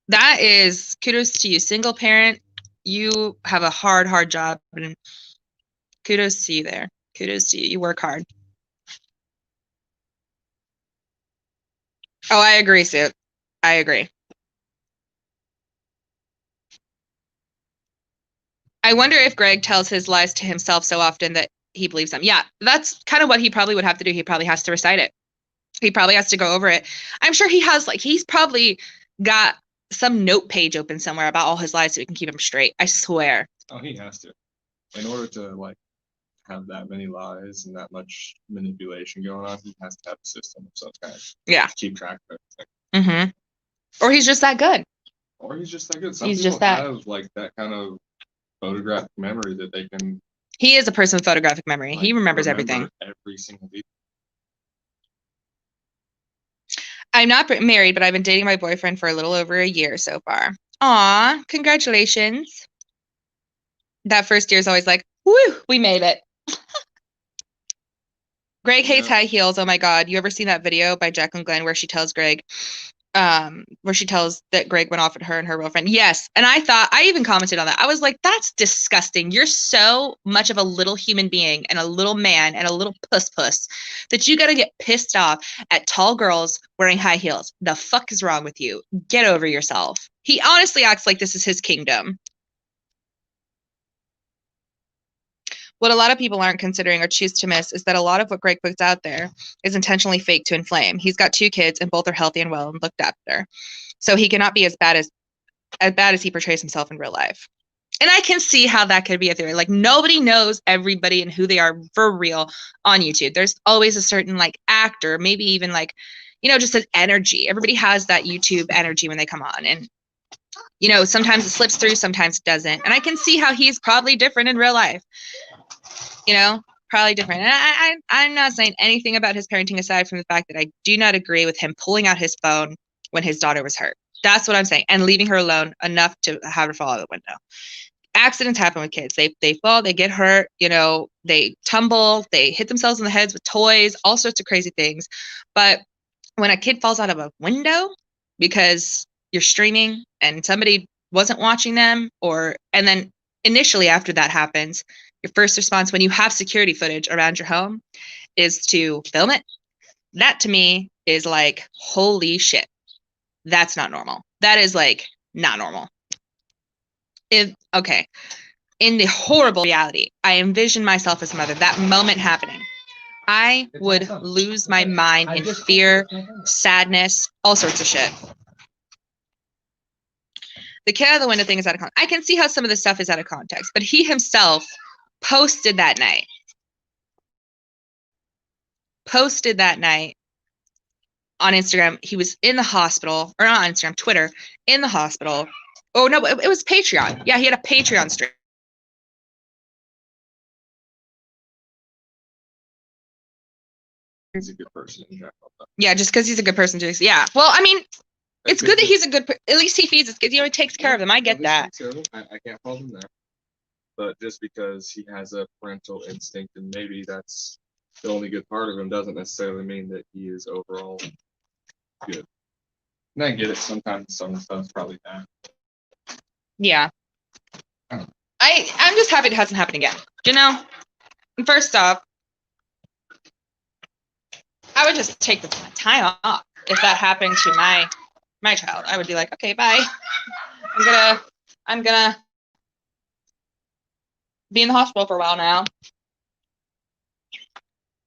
That is kudos to you, single parent. You have a hard job, and kudos to you there. Kudos to you. You work hard. Oh, I agree, Sue. I agree. I wonder if Greg tells his lies to himself so often that he believes them. Yeah, that's kind of what he probably would have to do. He probably has to recite it. He probably has to go over it. I'm sure he has, like, he's probably got some note page open somewhere about all his lies so we can keep him straight. I swear. Oh, he has to. In order to, like, have that many lies and that much manipulation going on, he has to have a system of some kind. Yeah. To keep track of everything. Mm-hmm. Or he's just that good. Or he's just that good. Some he's people just that. have, like, that kind of photographic memory that they can... He is a person with photographic memory. Like, he remembers everything. Every single detail. I'm not married, but I've been dating my boyfriend for a little over a year so far. Aw, congratulations. That first year is always like, woo, we made it. Greg hates high heels. Oh my God. You ever seen that video by Jacqueline Glenn where she tells Greg, that Greg went off at her and her girlfriend? Yes. And I even commented on that. I was like, that's disgusting. You're so much of a little human being and a little man and a little puss that you got to get pissed off at tall girls wearing high heels. The fuck is wrong with you? Get over yourself. He honestly acts like this is his kingdom. What a lot of people aren't considering or choose to miss is that a lot of what Greg puts out there is intentionally fake to inflame. He's got 2 kids and both are healthy and well and looked after. So he cannot be as bad as he portrays himself in real life. And I can see how that could be a theory. Like, nobody knows everybody and who they are for real on YouTube. There's always a certain, like, actor, maybe even, like, you know, just an energy. Everybody has that YouTube energy when they come on. And, you know, sometimes it slips through, sometimes it doesn't. And I can see how he's probably different in real life. You know, probably different. And I'm not saying anything about his parenting aside from the fact that I do not agree with him pulling out his phone when his daughter was hurt. That's what I'm saying. And leaving her alone enough to have her fall out of the window. Accidents happen with kids. They fall, they get hurt, you know, they tumble, they hit themselves in the heads with toys, all sorts of crazy things. But when a kid falls out of a window because you're streaming and somebody wasn't watching them, and then initially after that happens, your first response when you have security footage around your home is to film it. That to me is like, holy shit. That's not normal. That is like not normal. Okay. In the horrible reality, I envision myself as a mother, that moment happening. I would lose my mind in fear, sadness, all sorts of shit. The kid out of the window thing is out of context. I can see how some of this stuff is out of context, but he himself posted that night on Instagram. He was in the hospital, or not on Instagram, Twitter, in the hospital. Oh no, it was Patreon. Yeah, he had a Patreon stream. He's a good person in general. Yeah, just because he's a good person, Jason. Yeah. Well, I mean, it's good that he's a good. At least he feeds his kids. He takes care of them. I get that. I can't fault him there. But just because he has a parental instinct and maybe that's the only good part of him doesn't necessarily mean that he is overall good. And I get it. Sometimes some stuff's probably bad. Yeah. I'm just happy it hasn't happened again. You know, first off, I would just take the time off if that happened to my child. I would be like, okay, bye. I'm gonna be in the hospital for a while now.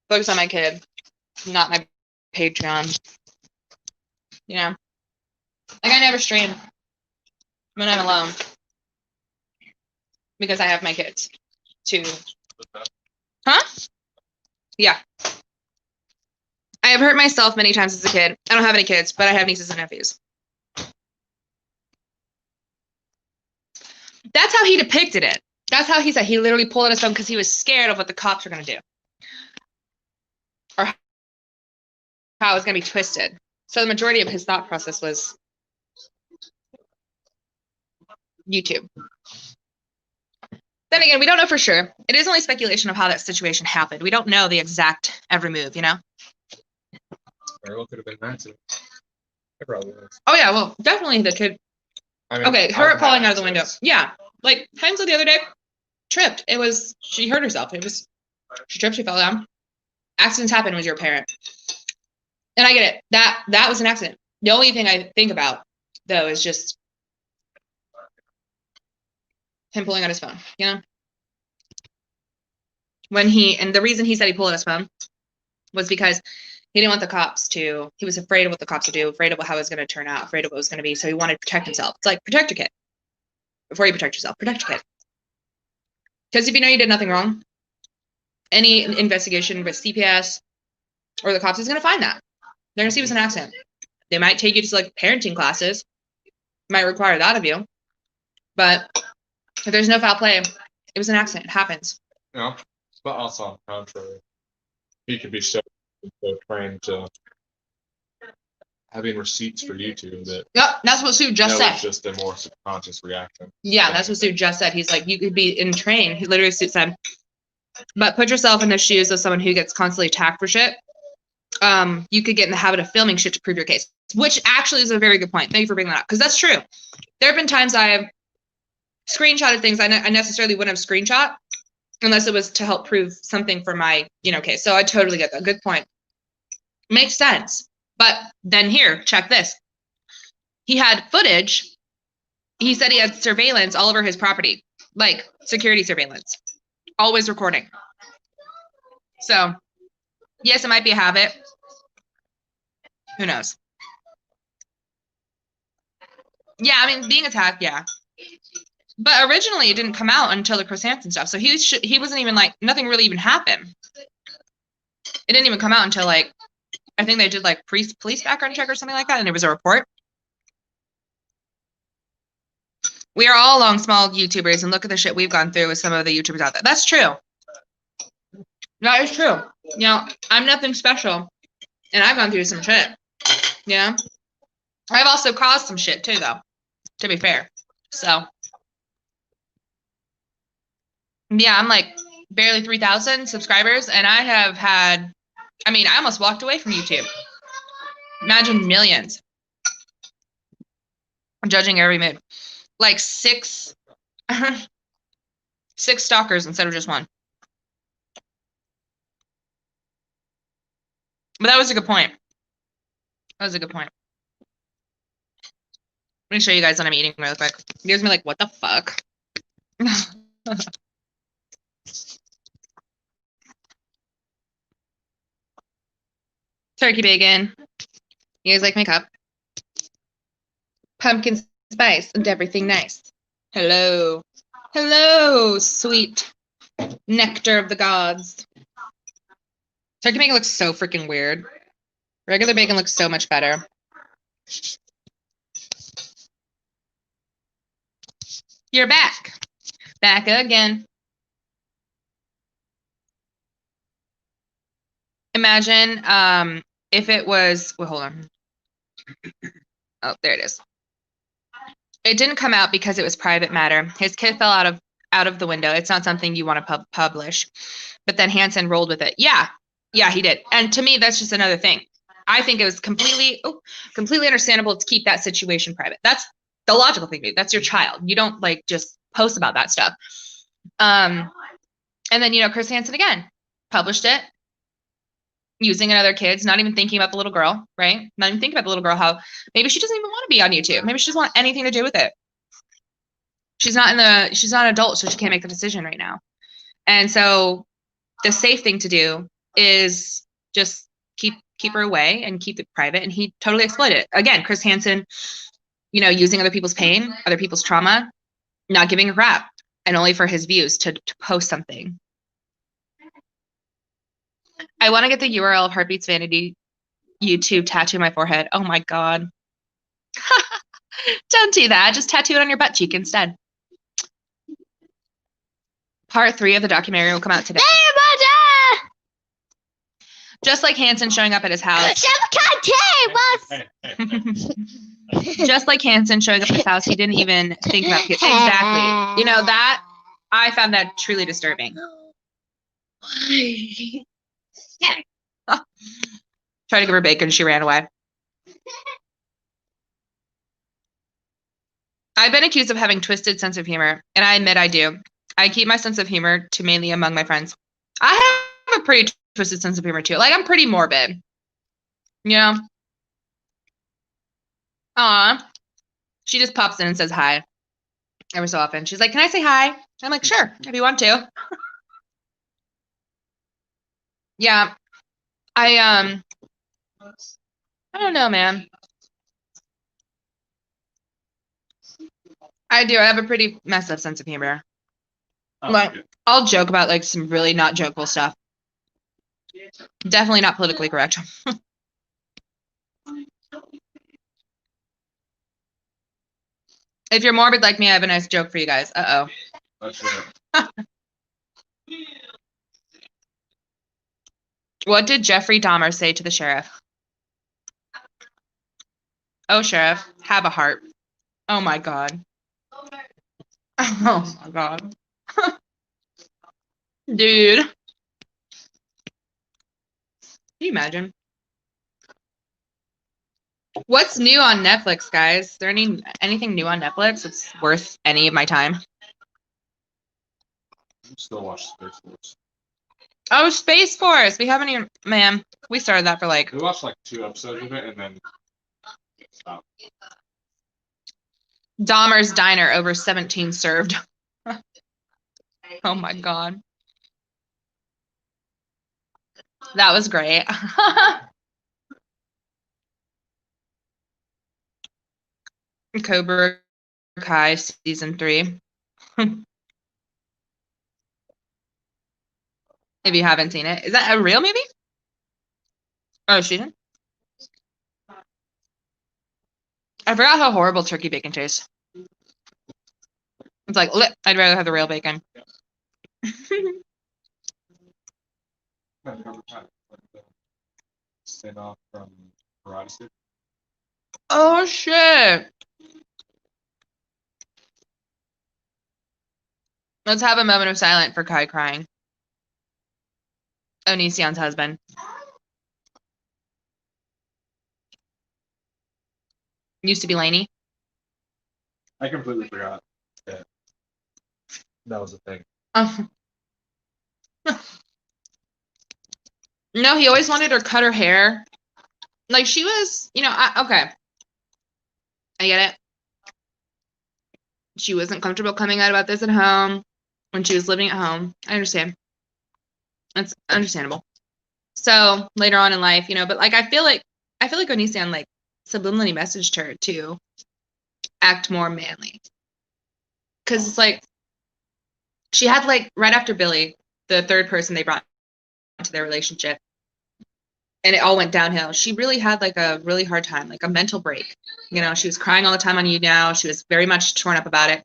Focus on my kid, not my Patreon. You know, like I never stream when I'm alone because I have my kids to. Huh? Yeah. I have hurt myself many times as a kid. I don't have any kids, but I have nieces and nephews. That's how he depicted it. That's how he said he literally pulled out his phone because he was scared of what the cops were going to do. Or how it was going to be twisted. So the majority of his thought process was YouTube. Then again, we don't know for sure. It is only speculation of how that situation happened. We don't know the exact every move, you know? Very well could have been Hansen. It probably was. Oh, yeah, well, definitely the kid. I mean, Okay, her falling out of the window. Yeah, like Hansen the other day tripped. She hurt herself. She tripped, she fell down. Accidents happen when you're a parent. And I get it. That was an accident. The only thing I think about, though, is just him pulling out his phone, you know? And the reason he said he pulled out his phone was because he didn't want the cops to, he was afraid of what the cops would do, afraid of how it was going to turn out, afraid of what it was going to be. So he wanted to protect himself. It's like, protect your kid. Before you protect yourself, protect your kid. Because if you know you did nothing wrong, any investigation with CPS or the cops is going to find that. They're going to see it was an accident. They might take you to like parenting classes, might require that of you. But if there's no foul play, it was an accident. It happens. No, but also on the contrary, he could be so trained to having receipts for YouTube that. Yep, that's what Sue just said. That was just a more subconscious reaction. Yeah, that's what Sue just said. He's like, you could be in train. He literally said, but put yourself in the shoes of someone who gets constantly attacked for shit. You could get in the habit of filming shit to prove your case, which actually is a very good point. Thank you for bringing that up, because that's true. There have been times I have screenshotted things I necessarily wouldn't have screenshot unless it was to help prove something for my, case. So I totally get that. Good point. Makes sense. But then here, check this. He had footage. He said he had surveillance all over his property, like security surveillance, always recording. So, yes, it might be a habit. Who knows? Yeah, I mean, being attacked, yeah. But originally, it didn't come out until the Chris Hansen stuff. So he wasn't even like, nothing really even happened. It didn't even come out until like, I think they did like police background check or something like that, and it was a report. We are all long, small YouTubers, and look at the shit we've gone through with some of the YouTubers out there. That's true. That is true. I'm nothing special, and I've gone through some shit. I've also caused some shit too, though, to be fair. So, yeah, I'm like barely 3,000 subscribers, and I have had, I almost walked away from YouTube. Imagine millions. I'm judging every move. Like six stalkers instead of just one. But that was a good point. That was a good point. Let me show you guys what I'm eating real quick. You guys are like, what the fuck? Turkey bacon. You guys like my cup? Pumpkin spice and everything nice. Hello. Hello, sweet nectar of the gods. Turkey bacon looks so freaking weird. Regular bacon looks so much better. You're back. Back again. Imagine if it was, well, hold on. Oh, there it is. It didn't come out because it was private matter. His kid fell out of the window. It's not something you want to publish. But then Hansen rolled with it. Yeah, he did. And to me, that's just another thing. I think it was completely understandable to keep that situation private. That's the logical thing to do. That's your child. You don't like just post about that stuff. And then Chris Hansen again published it using another kid's, not even thinking about the little girl, right? Not even thinking about the little girl, how maybe she doesn't even want to be on YouTube. Maybe she doesn't want anything to do with it. She's not an adult, so she can't make the decision right now. And so the safe thing to do is just keep her away and keep it private. And he totally exploited it. Again, Chris Hansen, using other people's pain, other people's trauma, not giving a crap, and only for his views to post something. I want to get the URL of Heartbeats Vanity YouTube tattoo my forehead. Oh my God. Don't do that. Just tattoo it on your butt cheek instead. Part 3 of the documentary will come out today. Just like Hansen showing up at his house. Just like Hansen showing up at his house, he didn't even think about kids. Exactly. That I found that truly disturbing. Tried to give her bacon, she ran away. I've been accused of having twisted sense of humor, and I admit I do. I keep my sense of humor to mainly among my friends. I have a pretty twisted sense of humor too. Like, I'm pretty morbid. Aw. She just pops in and says hi every so often. She's like, can I say hi? I'm like, sure, if you want to. Yeah. I don't know, man. I do. I have a pretty messed up sense of humor. Like, I'll joke about like some really not jokeable stuff. Definitely not politically correct. If you're morbid like me, I have a nice joke for you guys. Uh-oh. That's right. What did Jeffrey Dahmer say to the sheriff? Oh, sheriff, have a heart. Oh my God. Oh my God. Dude. Can you imagine? What's new on Netflix, guys? Is there anything new on Netflix that's worth any of my time? I'm still watching Space Force. Oh, Space Force. We haven't even, man, we started that for like. We watched like 2 episodes of it and then stopped. Dahmer's Diner over 17 served. Oh my God. That was great. Cobra Kai season 3. If you haven't seen it. Is that a real movie? Oh, season? I forgot how horrible turkey bacon tastes. It's like, I'd rather have the real bacon. Spin off from Karate. Oh, shit. Let's have a moment of silence for Kai crying. Onision's husband. Used to be Lainey. I completely forgot that was a thing. No, he always wanted her cut her hair. Like, she was, okay. I get it. She wasn't comfortable coming out about this at home when she was living at home. I understand. That's understandable. So later on in life, but like I feel like Onision like subliminally messaged her to act more manly. Cause it's like she had like right after Billy, the third person they brought into their relationship, and it all went downhill. She really had like a really hard time, like a mental break. She was crying all the time on You Now. She was very much torn up about it.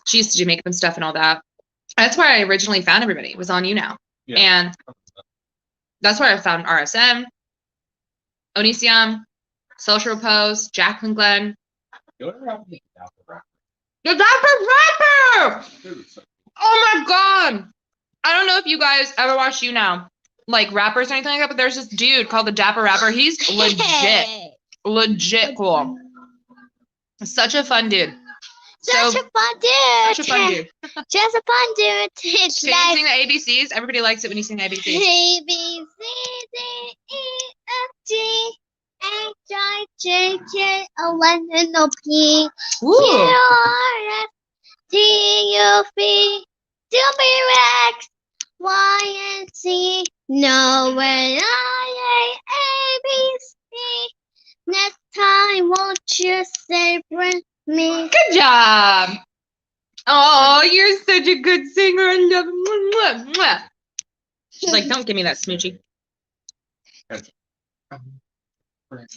She used to do makeup and stuff and all that. That's where I originally found everybody, was on You Now. Yeah. And That's where I found RSM, Onision, Social Repose, Jacqueline Glenn. You ever have the Dapper Rapper? The Dapper Rapper! Dude, so Oh my god! I don't know if you guys ever watch You Now, like rappers or anything like that, but there's this dude called the Dapper Rapper. He's legit cool. Such a fun dude. Such a fun dude. Such a fun dude. Just a fun dude. It's Can you like sing the ABCs? Everybody likes it when you sing the ABCs. A B C D E F G H I J K L M N O P Q Ooh. R S T U V W X Y and Z. No way I A B C. Next time, won't you say bring me? Good job. Oh, you're such a good singer. I love it. Mwah, mwah. She's like, don't give me that smoochie.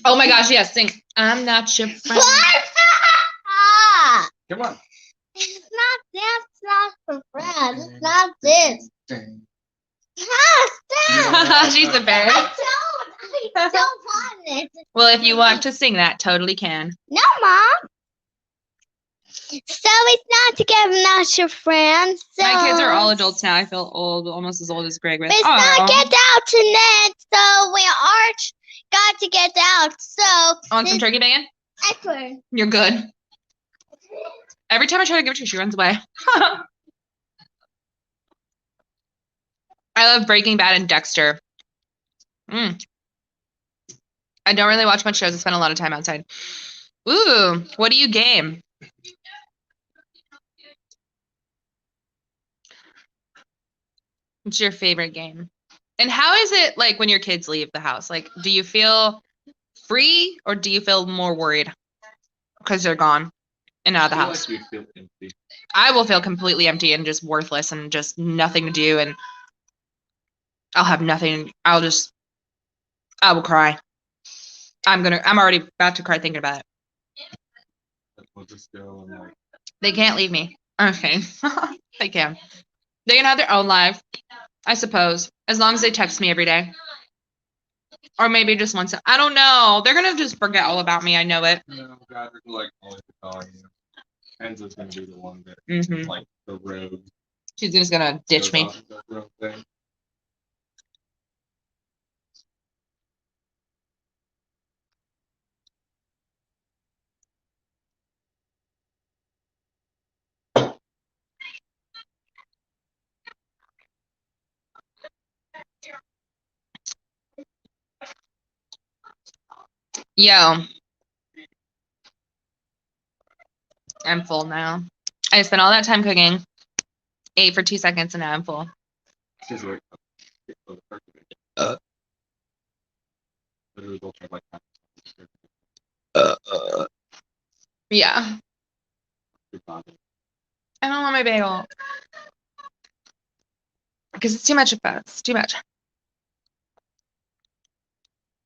Oh my gosh, yes, sing. I'm not your friend. come on. It's not this, it's not for friends. It's not this. She's embarrassed. I don't want it. Well, if you want to sing that, totally can. No, Mom. So it's not together, not your friends. So My kids are all adults now. I feel old, almost as old as Greg was. It's not get out tonight, so we are got to get out. So Want some turkey bacon? Edward. You're good. Every time I try to give it to her, she runs away. I love Breaking Bad and Dexter. I don't really watch much shows. I spend a lot of time outside. Ooh, what do you game? What's your favorite game? And how is it like when your kids leave the house? Like, do you feel free or do you feel more worried because they're gone and out of the house? Like you feel empty. I will feel completely empty and just worthless and just nothing to do, and I'll have nothing. I will cry. I'm already about to cry thinking about it. We'll just go and like. They can't leave me. Okay. They can. They can have their own life, I suppose, as long as they text me every day. Or maybe just once. I don't know. They're going to just forget all about me. I know it. No, God, they're like always calling you. Enzo's gonna be the one that like the road. She's just going to ditch me. Yo. I'm full now. I spent all that time cooking. Ate for 2 seconds and now I'm full. Yeah. I don't want my bagel. Because it's too much of that. It's too much.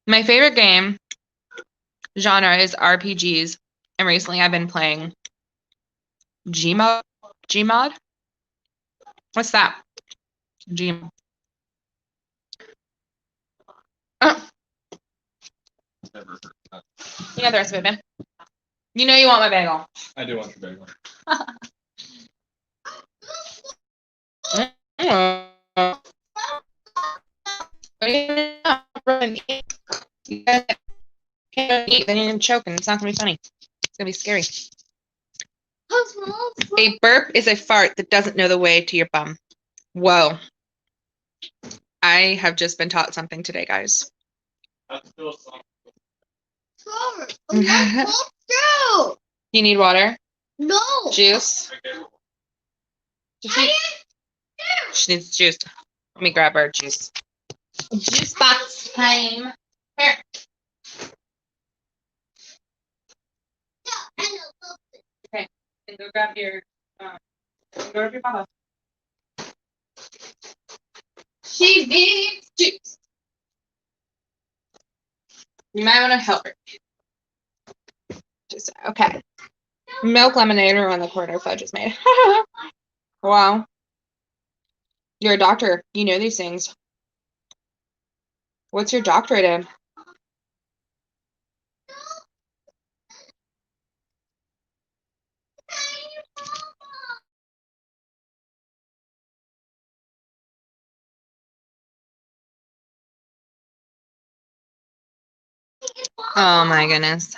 My favorite game genre is RPGs. And recently I've been playing Gmod? Gmod? What's that? Gmod. Oh. Never heard of that. You know the rest of it, man. You know you want my bagel. I do want your bagel. You can't eat, then you're gonna choke and it's not gonna be funny. It's gonna be scary. A burp is a fart that doesn't know the way to your bum. Whoa. I have just been taught something today, guys. That's still something. You need water? No. Juice? She needs juice. Let me grab our juice. Juice box time. Here. Okay. And go grab your bottle. She needs juice. You might want to help her. Just okay. Milk lemonade around the corner. Fudge is made. Wow. You're a doctor. You know these things. What's your doctorate in? Oh my goodness.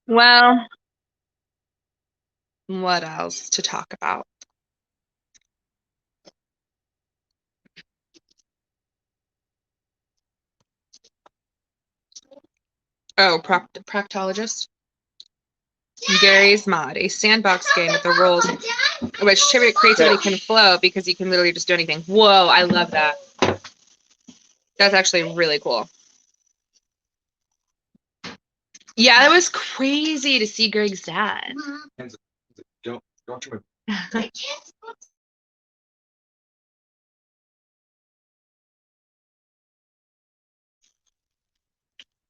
Well, what else to talk about? Oh, proctologist. Gary's Mod, a sandbox game with the rules in which creativity can flow because you can literally just do anything. Whoa, I love that. That's actually really cool. Yeah, it was crazy to see Greg's dad. Hansen, don't you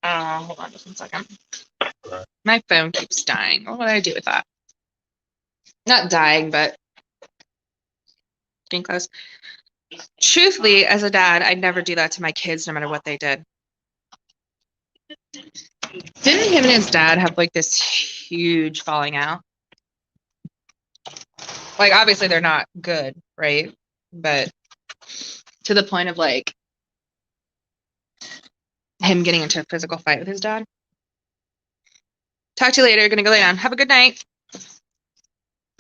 Hold on just 1 second. My phone keeps dying. What would I do with that? Not dying, but getting close. Truthfully, as a dad, I'd never do that to my kids, no matter what they did. Didn't him and his dad have like this huge falling out? Like, obviously they're not good, right? But to the point of like him getting into a physical fight with his dad. Talk to you later. Gonna go lay down. Have a good night.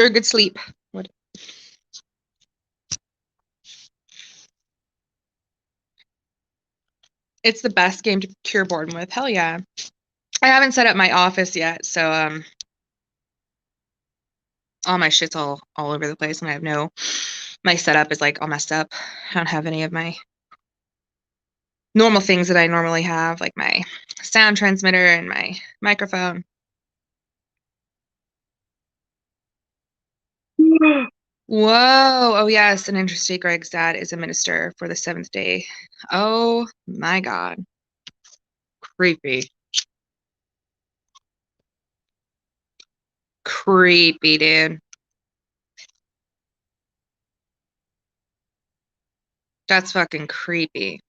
Or good sleep. What? It's the best game to cure boredom with. Hell yeah. I haven't set up my office yet, so all my shit's all over the place, and I have my setup is like all messed up. I don't have any of my normal things that I normally have, like my sound transmitter and my microphone. Whoa. Oh, yes. And interesting. Greg's dad is a minister for the Seventh Day. Oh, my God. Creepy. Creepy, dude. That's fucking creepy.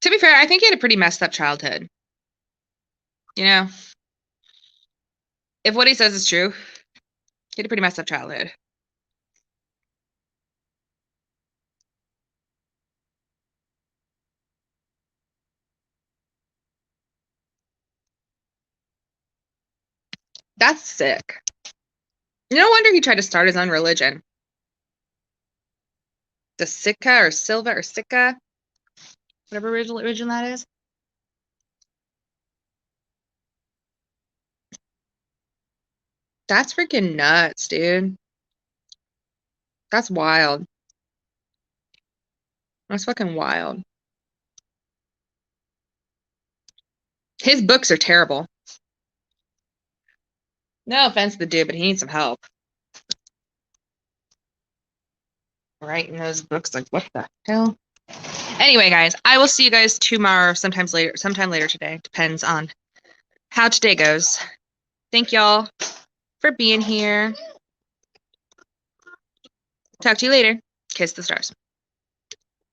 To be fair, I think he had a pretty messed up childhood. You know? If what he says is true, he had a pretty messed up childhood. That's sick. No wonder he tried to start his own religion. The Sika or Silva or Sika, whatever religion that is. That's freaking nuts, dude. That's wild. That's fucking wild. His books are terrible. No offense to the dude, but he needs some help. Writing those books, like, what the hell? Anyway, guys, I will see you guys tomorrow, sometime later today. Depends on how today goes. Thank y'all for being here. Talk to you later. Kiss the stars.